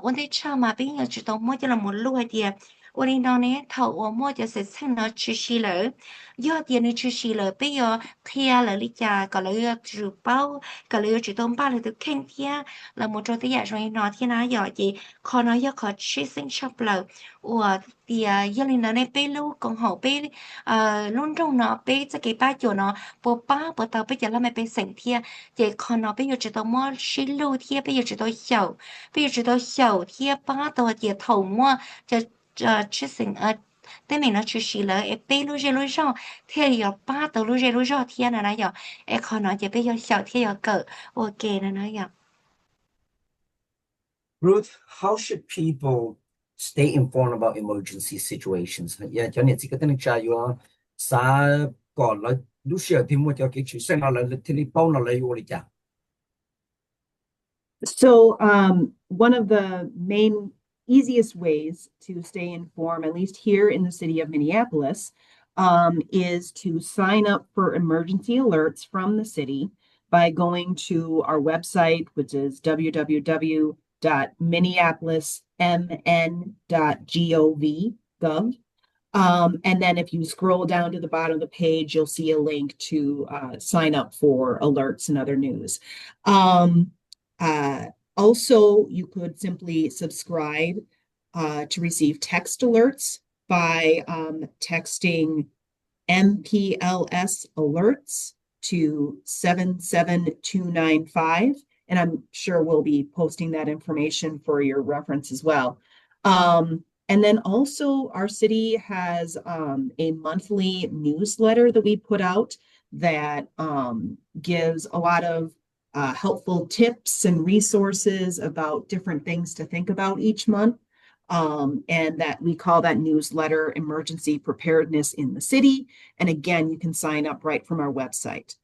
ôn thấy cha mà bây giờ chỉ tao mua cho là một lúa thì ôn đi nó này thử mua cho sẽ sang nó chỉ là do tiền nó chỉ là bây giờ khi là đi chả có là chữ bao có là chữ tôm ba là được khen thia là một trong cái rồi nó thì nó giờ chị khó nói giờ khó chỉ sinh shop là thì giờ lên này bây lúc còn họ bây luôn trong nó bây giờ cái ba chỗ nó bộ tàu bây giờ là mày bên sảnh thia vậy còn nó bây giờ chỉ tao mua xí lô thia bây giờ chỉ tao xầu thia ba tàu thì thầu mua cho chỉ sảnh thế mình nó chỉ xí là bây lô rau thia giờ ba tàu lô rau thia là giờ còn nó chỉ bây giờ xầu thia giờ cỡ ok là nó giờ Ruth, how should people stay informed about emergency situations? Yeah, cho nên chỉ có tên cha yo sa còn là lúc xưa thì mua cho cái chuyện sinh nào là thì bao nào là yo đi cha. So, one of the main easiest ways to stay informed, at least here in the city of Minneapolis, is to sign up for emergency alerts from the city by going to our website, which is www.minneapolismn.gov. And then if you scroll down to the bottom of the page, you'll see a link to sign up for alerts and other news. Also, you could simply subscribe to receive text alerts by texting MPLS alerts to 77295. And I'm sure we'll be posting that information for your reference as well. And then also our city has a monthly newsletter that we put out that gives a lot of helpful tips and resources about different things to think about each month. And that we call that newsletter Emergency Preparedness in the City. And again, you can sign up right from our website.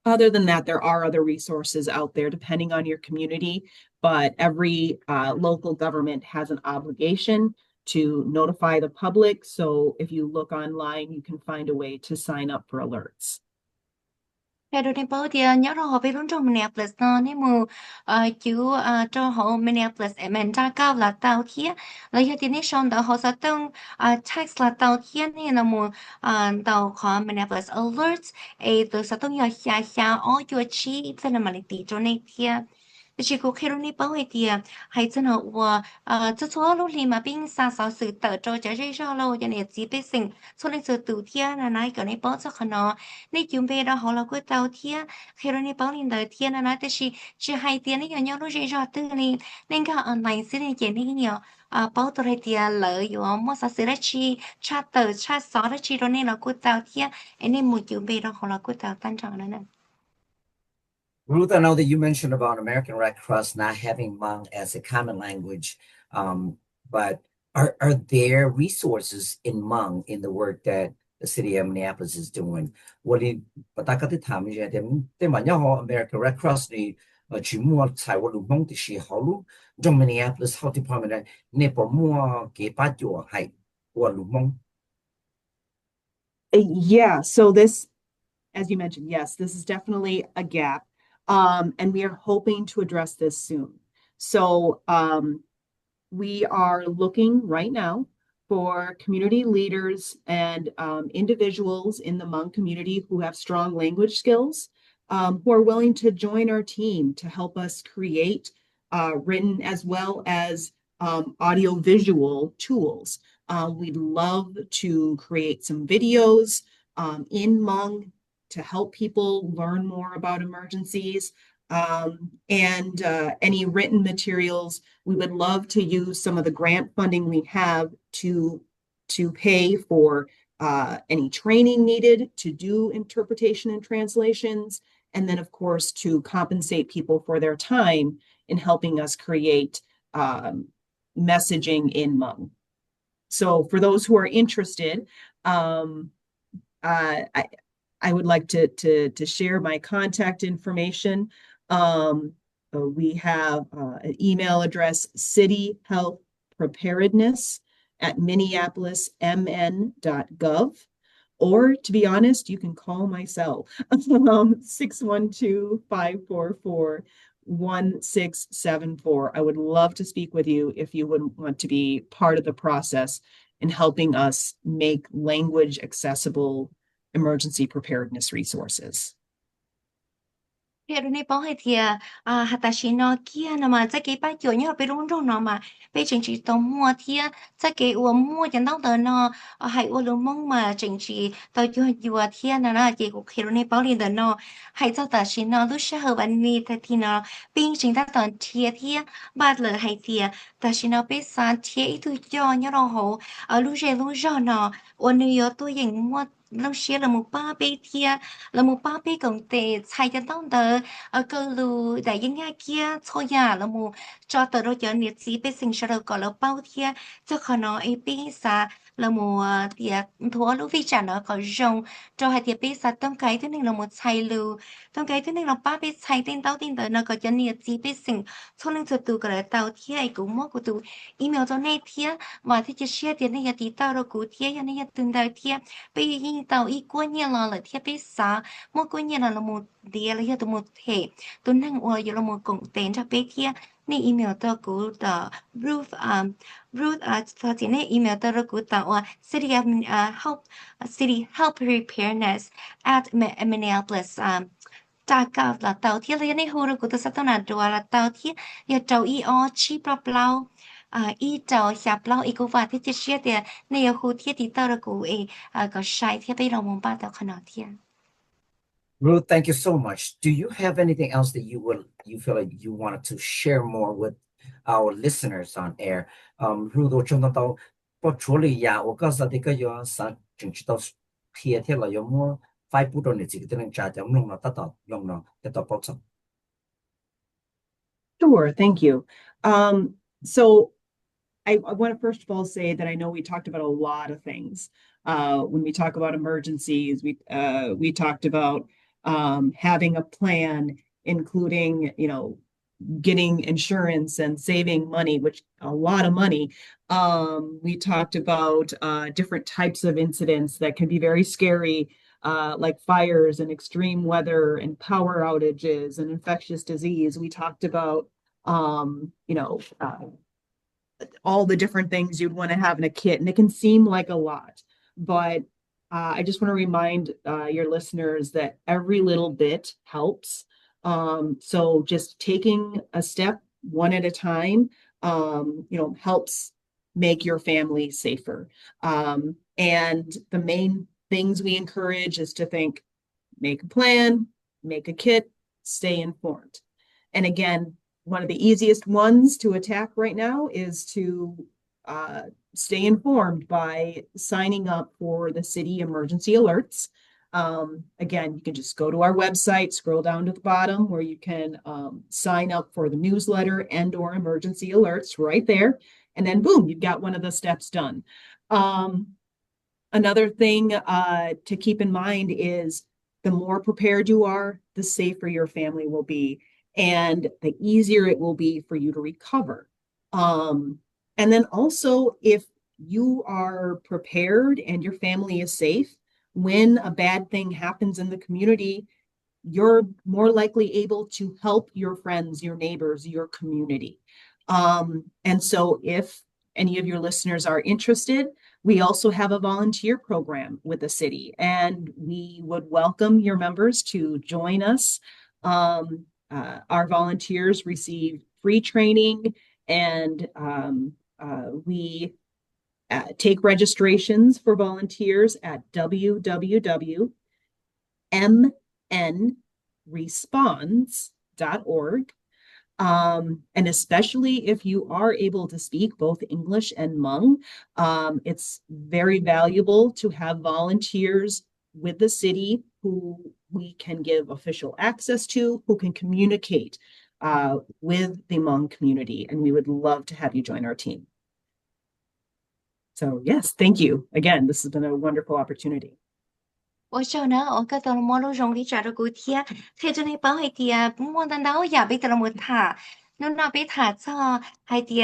Other than that, there are other resources out there depending on your community, but every local government has an obligation to notify the public. So if you look online, you can find a way to sign up for alerts. Theo đồ này bảo thì nhớ rồi họ biết luôn trong Minneapolis nó nếu mà chú cho họ Minneapolis em ra cao là tàu thiệt lấy cho tiền nation đó họ sẽ tung tax là tàu thiệt này là một tàu họ Minneapolis alerts từ sẽ tung giờ xa ở chỗ chi thế là mà lấy tỷ cho này thiệt chỉ có khi này bảo thì hay chân họ cho số lúc này mà bên xa xáo sự tự cho cho lâu cho nên chỉ biết sinh số lịch sử tự thiên là này cái này bảo cho họ nó này chúng về đó họ là cái tàu thiên khi này bảo lên đời thiên là nói chỉ hay tiền này nhau lúc cho từ này nên cái online sẽ này chỉ này nhiều bảo tôi hay tiền lợi rồi mua sao sẽ chỉ chat tờ chat xóa đó chỉ rồi nên là cái tàu thiên nên một chúng về đó họ là cái tàu tan tròn nữa. Ruth, I know that you mentioned about American Red Cross not having Hmong as a common language, but are there resources in Hmong in the work that the city of Minneapolis is doing? What do you, but I got the time is they might know American Red Cross the chỉ mua xài qua lục mông thì chỉ họ lúc trong Minneapolis Health Department này nếu có mua cái bát chỗ hay qua lục mông. Yeah, so this, as you mentioned, yes, this is definitely a gap. And we are hoping to address this soon. So we are looking right now for community leaders and individuals in the Hmong community who have strong language skills, who are willing to join our team to help us create written as well as audiovisual tools. We'd love to create some videos in Hmong to help people learn more about emergencies. And any written materials, we would love to use some of the grant funding we have to pay for any training needed to do interpretation and translations, and then, of course, to compensate people for their time in helping us create messaging in Hmong. So for those who are interested, I would like to share my contact information. We have an email address, City Health Preparedness at minneapolismn.gov. Or to be honest, you can call my cell, 612-544-1674. I would love to speak with you if you would want to be part of the process in helping us make language accessible emergency preparedness resources. Pero ni bao hay thì hatashi no kia nó mà chắc cái bác chỗ nhớ bị rung rung nó mà bây chính trị tàu mua thì chắc cái uống mua chẳng đâu tờ nó hay uống luôn mong mà chính trị tàu cho vừa thì nó là chỉ có khi ni bao liền tờ nó hay cho ta xin nó lúc sau bạn ni thì nó pin chính ta tờ thì bắt lời hay thì ta xin nó biết sao thì ít thôi cho nhớ đâu hồ ở lúc giờ nó uống nhiều tôi dành mua lúc xưa là một ba bê thia là một ba bê công tệ xài cho tao tờ ở cơ lưu đại dân nhà kia thôi nhà là một cho tờ đôi cho nhiệt sĩ bê sinh sau đó có là bao thia cho khó nó ấy bê xa là một tiệc thua lúc vi trả nó có rồng cho hai tiệc bê xa tông cái thứ này là một xài lưu tông cái thứ này là ba bê xài tên tao tên tờ nó có cho nhiệt sĩ bê sinh cho nên cho tụ cái là tao thia ấy cũng mất của tụ email cho này thia mà thì chỉ share tiền này thì tao đâu cũng thia này từng đời thia bây giờ tàu ý quân nhà là thiết bị xã một quân nhà là một địa là hiện một thể tôi năng ở là một công tên cho bé kia này email tôi của tờ Ruth sau thì này email tôi của tờ city help preparedness at Minneapolis gov là tàu thiết là này huru của tôi sẽ tao là là tàu thiết giờ tàu ý chi bao ý cháu xạp lâu ý cô và thiết chia thì này ở khu thiết thì tao là cụ ấy có sai thiết bây giờ mong ba tao khả năng thiết. Ruth, thank you so much. Do you have anything else that you feel like you wanted to share more with our listeners on air? Ruth, 我听到不处理呀，我告诉你个有啥政治到贴贴了，有么发布到你自己的人家就弄了得到保障。Sure, thank you. So I want to first of all say that I know we talked about a lot of things. When we talk about emergencies, we talked about having a plan, including, getting insurance and saving money, which a lot of money. We talked about different types of incidents that can be very scary, like fires and extreme weather and power outages and infectious disease. We talked about, all the different things you'd want to have in a kit, and it can seem like a lot, but I just want to remind your listeners that every little bit helps. So just taking a step one at a time, helps make your family safer. And the main things we encourage is to think, make a plan, make a kit, stay informed. And again, one of the easiest ones to attack right now is to stay informed by signing up for the city emergency alerts. Again, you can just go to our website, scroll down to the bottom where you can sign up for the newsletter and or emergency alerts right there. And then boom, you've got one of the steps done. Another thing to keep in mind is the more prepared you are, the safer your family will be, and the easier it will be for you to recover. And then also, if you are prepared and your family is safe, when a bad thing happens in the community, you're more likely able to help your friends, your neighbors, your community. And so if any of your listeners are interested, we also have a volunteer program with the city, and we would welcome your members to join us. Our volunteers receive free training And we take registrations for volunteers at www.mnresponds.org. And especially if you are able to speak both English and Hmong, it's very valuable to have volunteers with the city who we can give official access to, who can communicate with the Hmong community. And we would love to have you join our team. So yes, thank you. Again, this has been a wonderful opportunity. 我晓得，我个到了马路上里抓着个天，贴着那包海底，莫等到也被得了么他，侬那被他做海底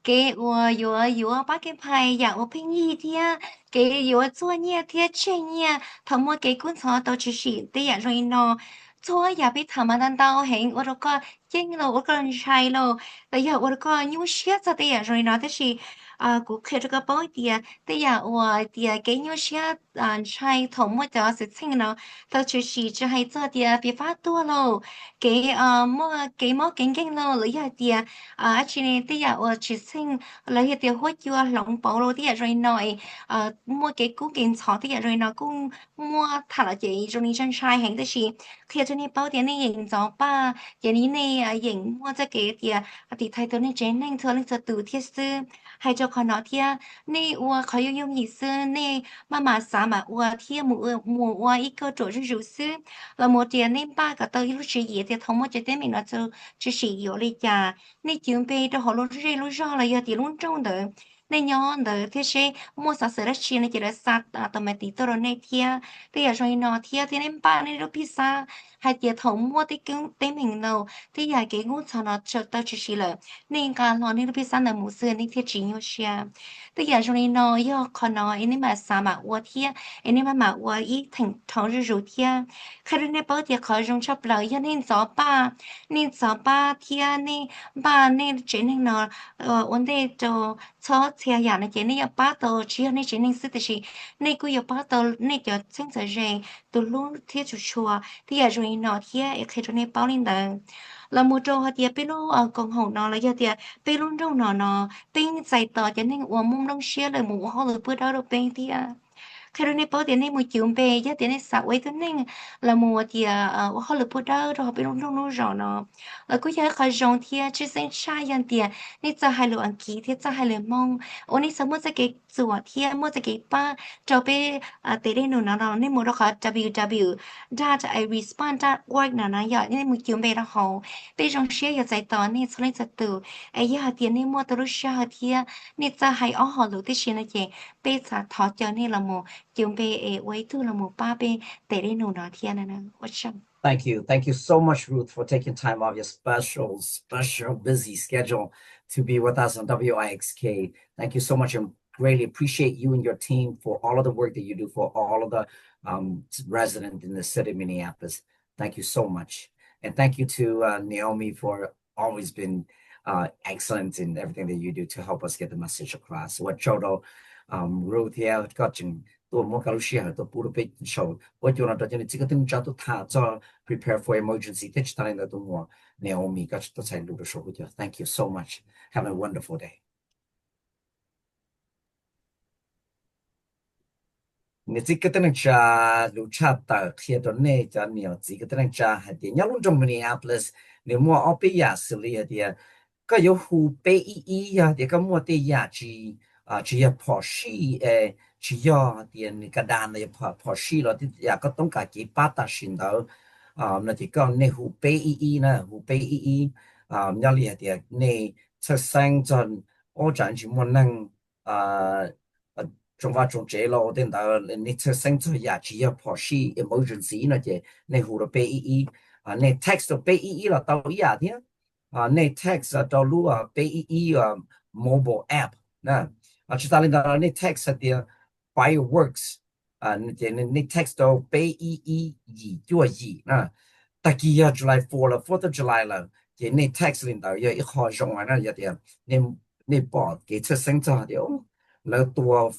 给我有把给拍呀，我平一天给有做呢贴切呢，他们给工厂到处是的呀，所以呢。做也被他们等到很，我都个见了，我个人晒了，哎呀，我都个牛血在的呀，所以呢，但是กูเคยจะก็บอกเดียแต่อยากว่าเดียแกยังเชื่อใช้ถมว่าจะสิสิ่งเนาะเราจะสีจะให้เจอเดียไปฟ้าตัวเราแกมั่วแกมั่วเก่งๆเราหรืออยากเดียชีนี้แต่อยากว่าจะสิ่งแล้วอยากเดียหัวจัวหลงเปาเราที่อยากรหน่อยมั่วแกกู้เก่งชอที่อยากรหน่อยกู้มั่วถ้าเราจะตรงนี้ฉันใช้แห่งแต่ชีเคยจะนี่เป้าเดียนี่ยิงจ่อป้าอย่างนี้ในยิงมั่วจะเกเดียติดไทยตัวนี้เจนนั่งเธอเล่นจะตู่เทียซื้อ ให้เจ้าขอเนาะเที่ยนี่อัวเขายุ่งหยีซื้อนี่มาสามอัวเที่ยหมู่อัวอีกก็โจจะรู้ซื้อแล้วหมดเดียนี่ป้าก็ตัวรู้สึกเหี้ยเดียทั้งหมดจะได้ไม่เนาะจะสิอยู่เลยจ้านี่จึงไปตัวหัวรู้เรื่องรู้รอเลยอย่าตีลุ้นจ้องเด้อในย้อนเด้อที่ใช้มัวสะเสด็จชีในจิตสัตว์ตัวไม่ตีตัวในเที่ยแต่อย่าชอยเนาะเที่ยที่นี่ป้าในรูปพิซซ่าให้เดียทั้งหมดที่กิ้งเต็มหิงเนาะที่อยากเก่งงูชนะเจอตัวจะสิเลย nên cả lo nên biết sáng là mù sương nên thiết chỉ nhau xia bây giờ trong này nó yêu còn nó anh mà sao mà uo thia anh mà uo ý thành thằng rồi thia khi đến bao giờ khó trong chấp lời cho nên gió ba thia nên ba nên chỉ nên nó vấn đề cho thia nhà này chỉ nên ba tờ chỉ nên chỉ nên sự thì nên cứ ba tờ nên cho chính giờ rồi từ lúc thiết chủ chùa thì giờ trong này nó thia khi trong này bao lên đời là một trò hạt tiệp bên nó còn hậu nó là giờ tiệp bên luôn trong nó tinh giải tỏa cho nên uống mông đông xiaเลยmột họเลยbữa đó được bên thì khi này bảo tiền này một chuyện về giá tiền này sao vậy thế nên là một thì họ được bữa đó rồi bên luôn trong nó rồi nó là cứ giờ khai rong thì chỉ sinh sai yan tiền nàyจะให้เราอังกฤษที่จะให้เรามองวันนี้สมมติจะเก็บส่วนที่มั่วจะเก็บป้าจะไปเตะได้หนูนะเราเนี่ยมั่วเราค่ะ www.irespond.org นะอย่าเนี่ยmột chuyện về đó họ bây giờ share อย่าใจต่อนี่ส่วนจะตื่นไอ้ยาtiền nàyมั่วตัวรู้ share ที่นี่จะให้họรู้ที่สิ่งนั้นเองไปจะถอดเจอนี่เราโมchúng bé ấy tu là một ba bé để đi nụ nó thiên nè what chăng Thank you so much, Ruth, for taking time off your special busy schedule to be with us on WIXK. Thank you so much, and greatly appreciate you and your team for all of the work that you do for all of the residents in the city of Minneapolis. Thank you so much, and thank you to Naomi for always been excellent in everything that you do to help us get the message across. What Chodo, Ruth, yeah, got you. ตัวมัวการรู้เชื่อตัวปูรุเปโชว์ว่าจุดนั้นตอนนี้ที่ก็ต้องจัดตัวท่าจะ prepare for emergency ที่จะตอนนี้ตัวมัวเนี่ยมีก็จะใช้ดูดูโชว์ก็จะ thank you so much have a wonderful day เนี่ยที่ก็ต้องจะรู้ชาติเทียตัวเนี่ยจะเนี่ยที่ก็ต้องจะเดี๋ยวยังรุ่งจงมินนีแอปิลิสเนี่ยมัวเอาไปยาสิเลยเดี๋ยวก็有湖北呀เดี๋ยวก็มัวได้ยาจี要跑西只要点个单的跑西了，也个东家几八达线头那就讲那湖北呢，湖北要厉点那出生阵我暂时没能中华中这了，等到你出生阵也只要跑西 emergency 那就那湖的北那 text 的北了到一天那 text 到路北mobile app 那知道那 text 的fireworks 那 text 到北就那大几要 July 4了 4th of July 了那 text 领导要一号用完了有点那报给出生这的แล้วตัว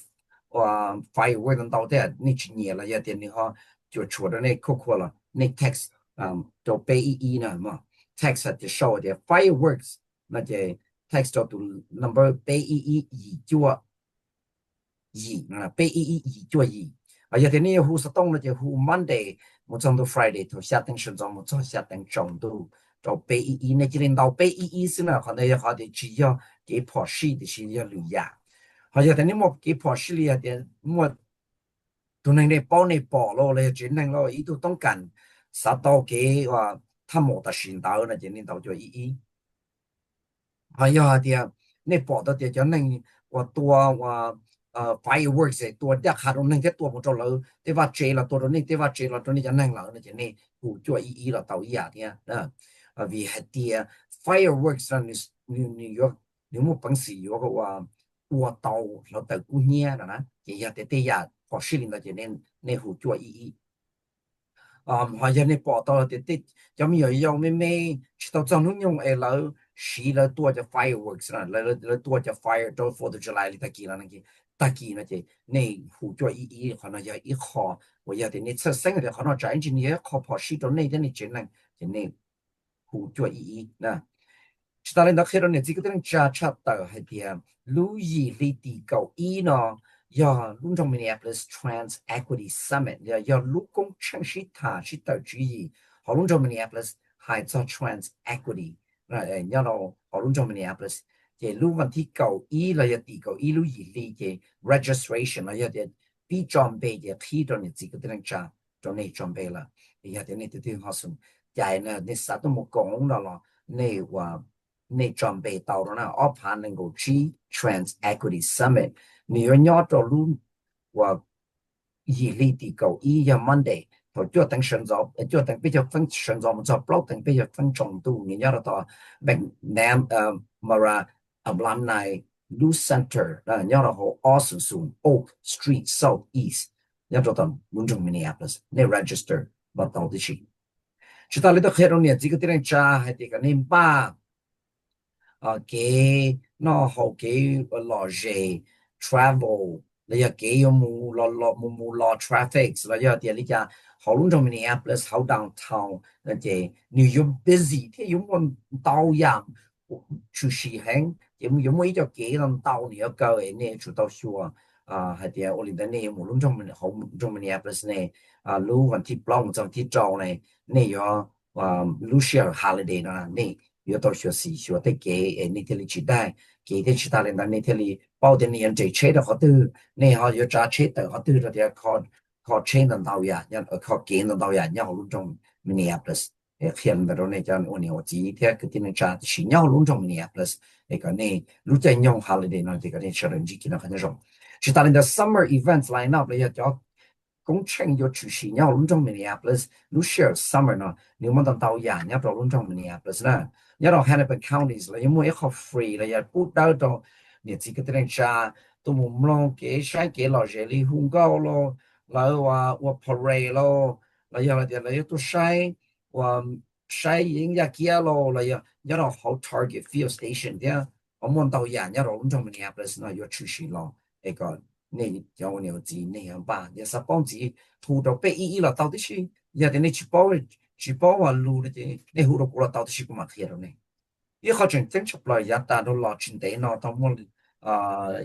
fireworks 到的那去年了有点你好就出的那cool 了那 text 到北呢嘛 text 的 show 的 fireworks 那就 text to number PEE chua yi na PEE chua yi à giờ thì này hu sa tông là chỉ hu Monday một trong tôi Friday thôi下等时钟một trong下等中度到 PEE 呢只领导 PEE 是呢可能要好的只要给跑事的是要留呀好giờ thì này một给跑事里的mộtตัวนึงเนี่ยป้อนในปอเราเลยจีนึงเราอีตัวต้องการสัตว์เกี่ยวว่าถ้าหมดแต่สินดาวนะจีนี่ดาวจะอี还有啊啲ในปอตัวเดียวจะนึงว่าตัวว่าfireworks ตัวเดียวขาดตัวนึงแค่ตัวมันจะเราแต่ว่าเจละตัวนึงแต่ว่าเจละตัวนี้จะนึงเรานะจีนี่กูจะอีเราตัวอีเนี่ยนะวิเหตุ fireworks นั่นนิวยอร์กนิวมันเป็นสิ่งที่ว่าตัวเตาเราแต่กูเนี่ยนะอย่างแต่แต่ยาพอสิ่งนั้นจะในหูจั่วอี好像你报道的就没有用咩知道怎样用了是了多就 fireworks 啦了多就 fire 到 4th of July 里头了那个大几那些你หูจั่วอี可能要一考我要的你出生的可能在你也考跑是到那的你只能就你หูจั่วอีนะ知道了那呢这个人查到还点路易里地高一呢要隆重 Minneapolis Trans Equity Summit 要陆公城市它是到注意好隆重 Minneapolis 还做 Trans Equity 要到好隆重 Minneapolis 这路问题高一了要地高一路以里的 registration 了要的比装备的批到你这个的人查到你装备了要的你的好像在呢你啥都没讲了你话你装备到了呢我怕能够去 Trans Equity Summit你要鸟到路我以里地高一要 Monday 就就等神造就等比较分神造我们做不等比较分重度你要到 Nam Mara Alumni Lu Center 那要到好 Austin Soon Oak Street Southeast 要到隆重 Minneapolis 你 register 不到的去知道你都黑龙年这个地方查还得个年八给那好给老人 travel 你要给有冇 traffic 了要点你讲好隆重 Minneapolis 好 downtown 那些 New York busy ที่有冇到样出事行有冇一個幾咁到你要夠嘅呢出到說係啲我哋呢冇隆重好隆重 Minneapolis 呢รู้วันที่ปล้องจังที่จอง呢要รู้share holiday 呢要到學時學得嘅呢啲你知道嘅啲其他人呢啲你包啲人最車的好多呢好要揸車的好多嗰啲靠車能到呀靠機能到呀要隆重 Minneapolis 現在呢就我知啲嗰啲人揸是要隆重 Minneapolis 呢個呢如果用 holiday 呢這個呢小人之間很重其他人的 summer events line up 你要工程要出席要隆重 Minneapolis 如 share summer 呢你們到呀要到隆重 Minneapolis 呢要到 Hennepin counties 了因為好 free 了要不到到你自己的人揸都冇咯給晒給老人嚟烘糕咯แล้วว่า parade 咯แล้ว要都晒ว่า晒影日嘅咯แล้ว要到好 target field station 嘅我們到呀要到隆重 Minneapolis 呢要出席咯呢個你有牛子你樣吧也是幫子糊到被一了到底是要的你去包話路的你糊到過了到底是不嘛開了呢一好像真出來也達到老群地呢到我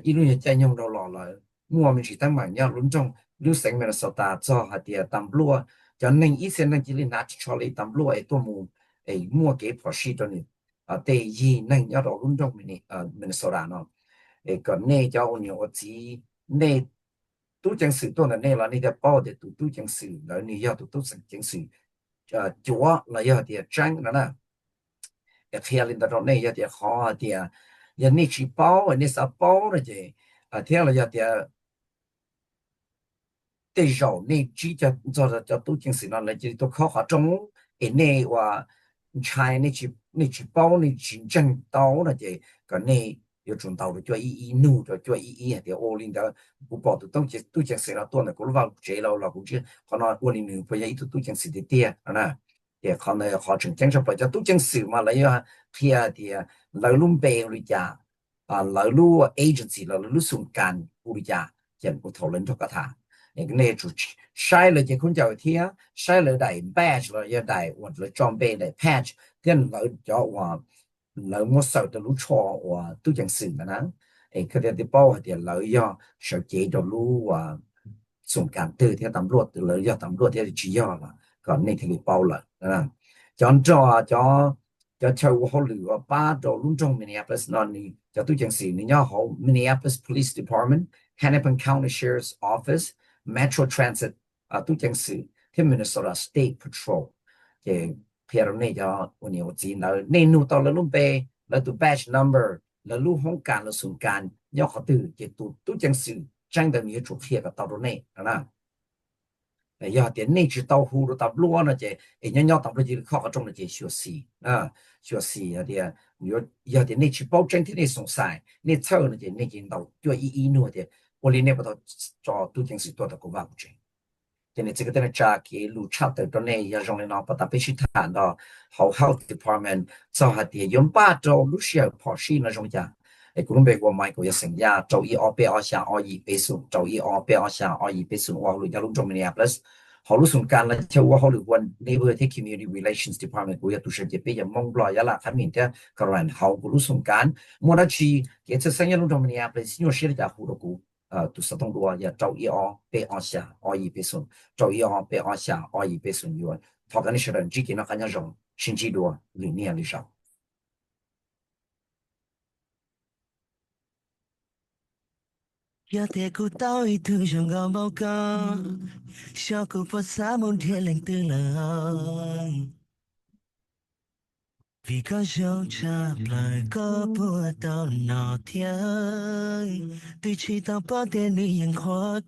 一路也在用到老了我們是當晚要隆重lưu sinh mình sau ta cho hạt địa tầm lúa cho nên ít xem nên chỉ là nát cho lấy tầm lúa ấy tôi mua cái phở xí cho nên để gì nên nhớ đó luôn trong mình sau đó nó còn này cho nhiều chỉ này tu chân sự tôi là này là này để bao để tu chân sự là này要tu chân sự chúa là要địa tranh là nè khi lên đó này要địa khó địa ya này chỉ bao này sao bao là gì theo là要địa对肉你只做都件事呢，你都考下中，你话菜你去包你真正到那些个你要准到了，就一怒就一的，我领导不包的都件事了，多那个路往这了估计可能我领导不也都件事的点啊，也可能好成经常不就都件事嘛，你要偏的来路背里家来路 agency 来路送干里家，也不讨论这个他。này chủ sai là chỉ không chào thia sai là đại badge là ya đại hoặc là trang bị đại patch then là cho lỡ một sau từ lúc cho và tôi chẳng xử mà nó cái điều bao thì lỡ do sở chế cho lúc và sủng cảm từ theo tầm luật từ lỡ do tầm luật theo chỉ do là còn nên thì bao lại cho họ lựa ba đồ luôn trong Minneapolis nó đi cho tôi chẳng xử nhau họ Minneapolis Police Department Hennepin County Sheriff's Office Metro Transit tôi chẳng xử theo Minnesota State Patrol thì phía này cho nhiều gì là nên nụ tao là lúc bé là tụ batch number là lúc không cần là sủng can nhau họ từ thì tôi chẳng xử tranh được nhiều chỗ phía cái tao đó này là giờ tiền này chỉ tàu hủ rồi tập luôn là chứ nhau nhau tập rồi chỉ khó trong là chỉ sửa xì thì giờ tiền này chỉ bao tranh thì này sống sai này sau là chỉ này chỉ tàu cho ý nữa thì我里面不到找都挺是多的国外不争。今年这个在那查给路差的到那也让人拿不大必须谈到好 health department 做下的用把照路需要跑西那种家。古龙北国买过一成家，周一二八二下二二倍数，周一二八二下二二倍数，我路家龙中 Minneapolis，好路送干了，就我好路问 neighborhood community relations department，我也都是这边也蒙不了呀啦，他明天个人好路送干，莫那去，这次生意龙中 Minneapolis，因为谁的家糊了股。都是通过也周一二八二下二二倍数，周一二八二下二二倍数以外，他跟你说的，只给那看见种星期多理念里上。giờ thế cô tao ý thương trong gò bao ca cho cô phát xa một thiên lành tương lai vì có dấu trả lời có bùa tao nọ thiên tuy chỉ tao bỏ tiền đi những khoa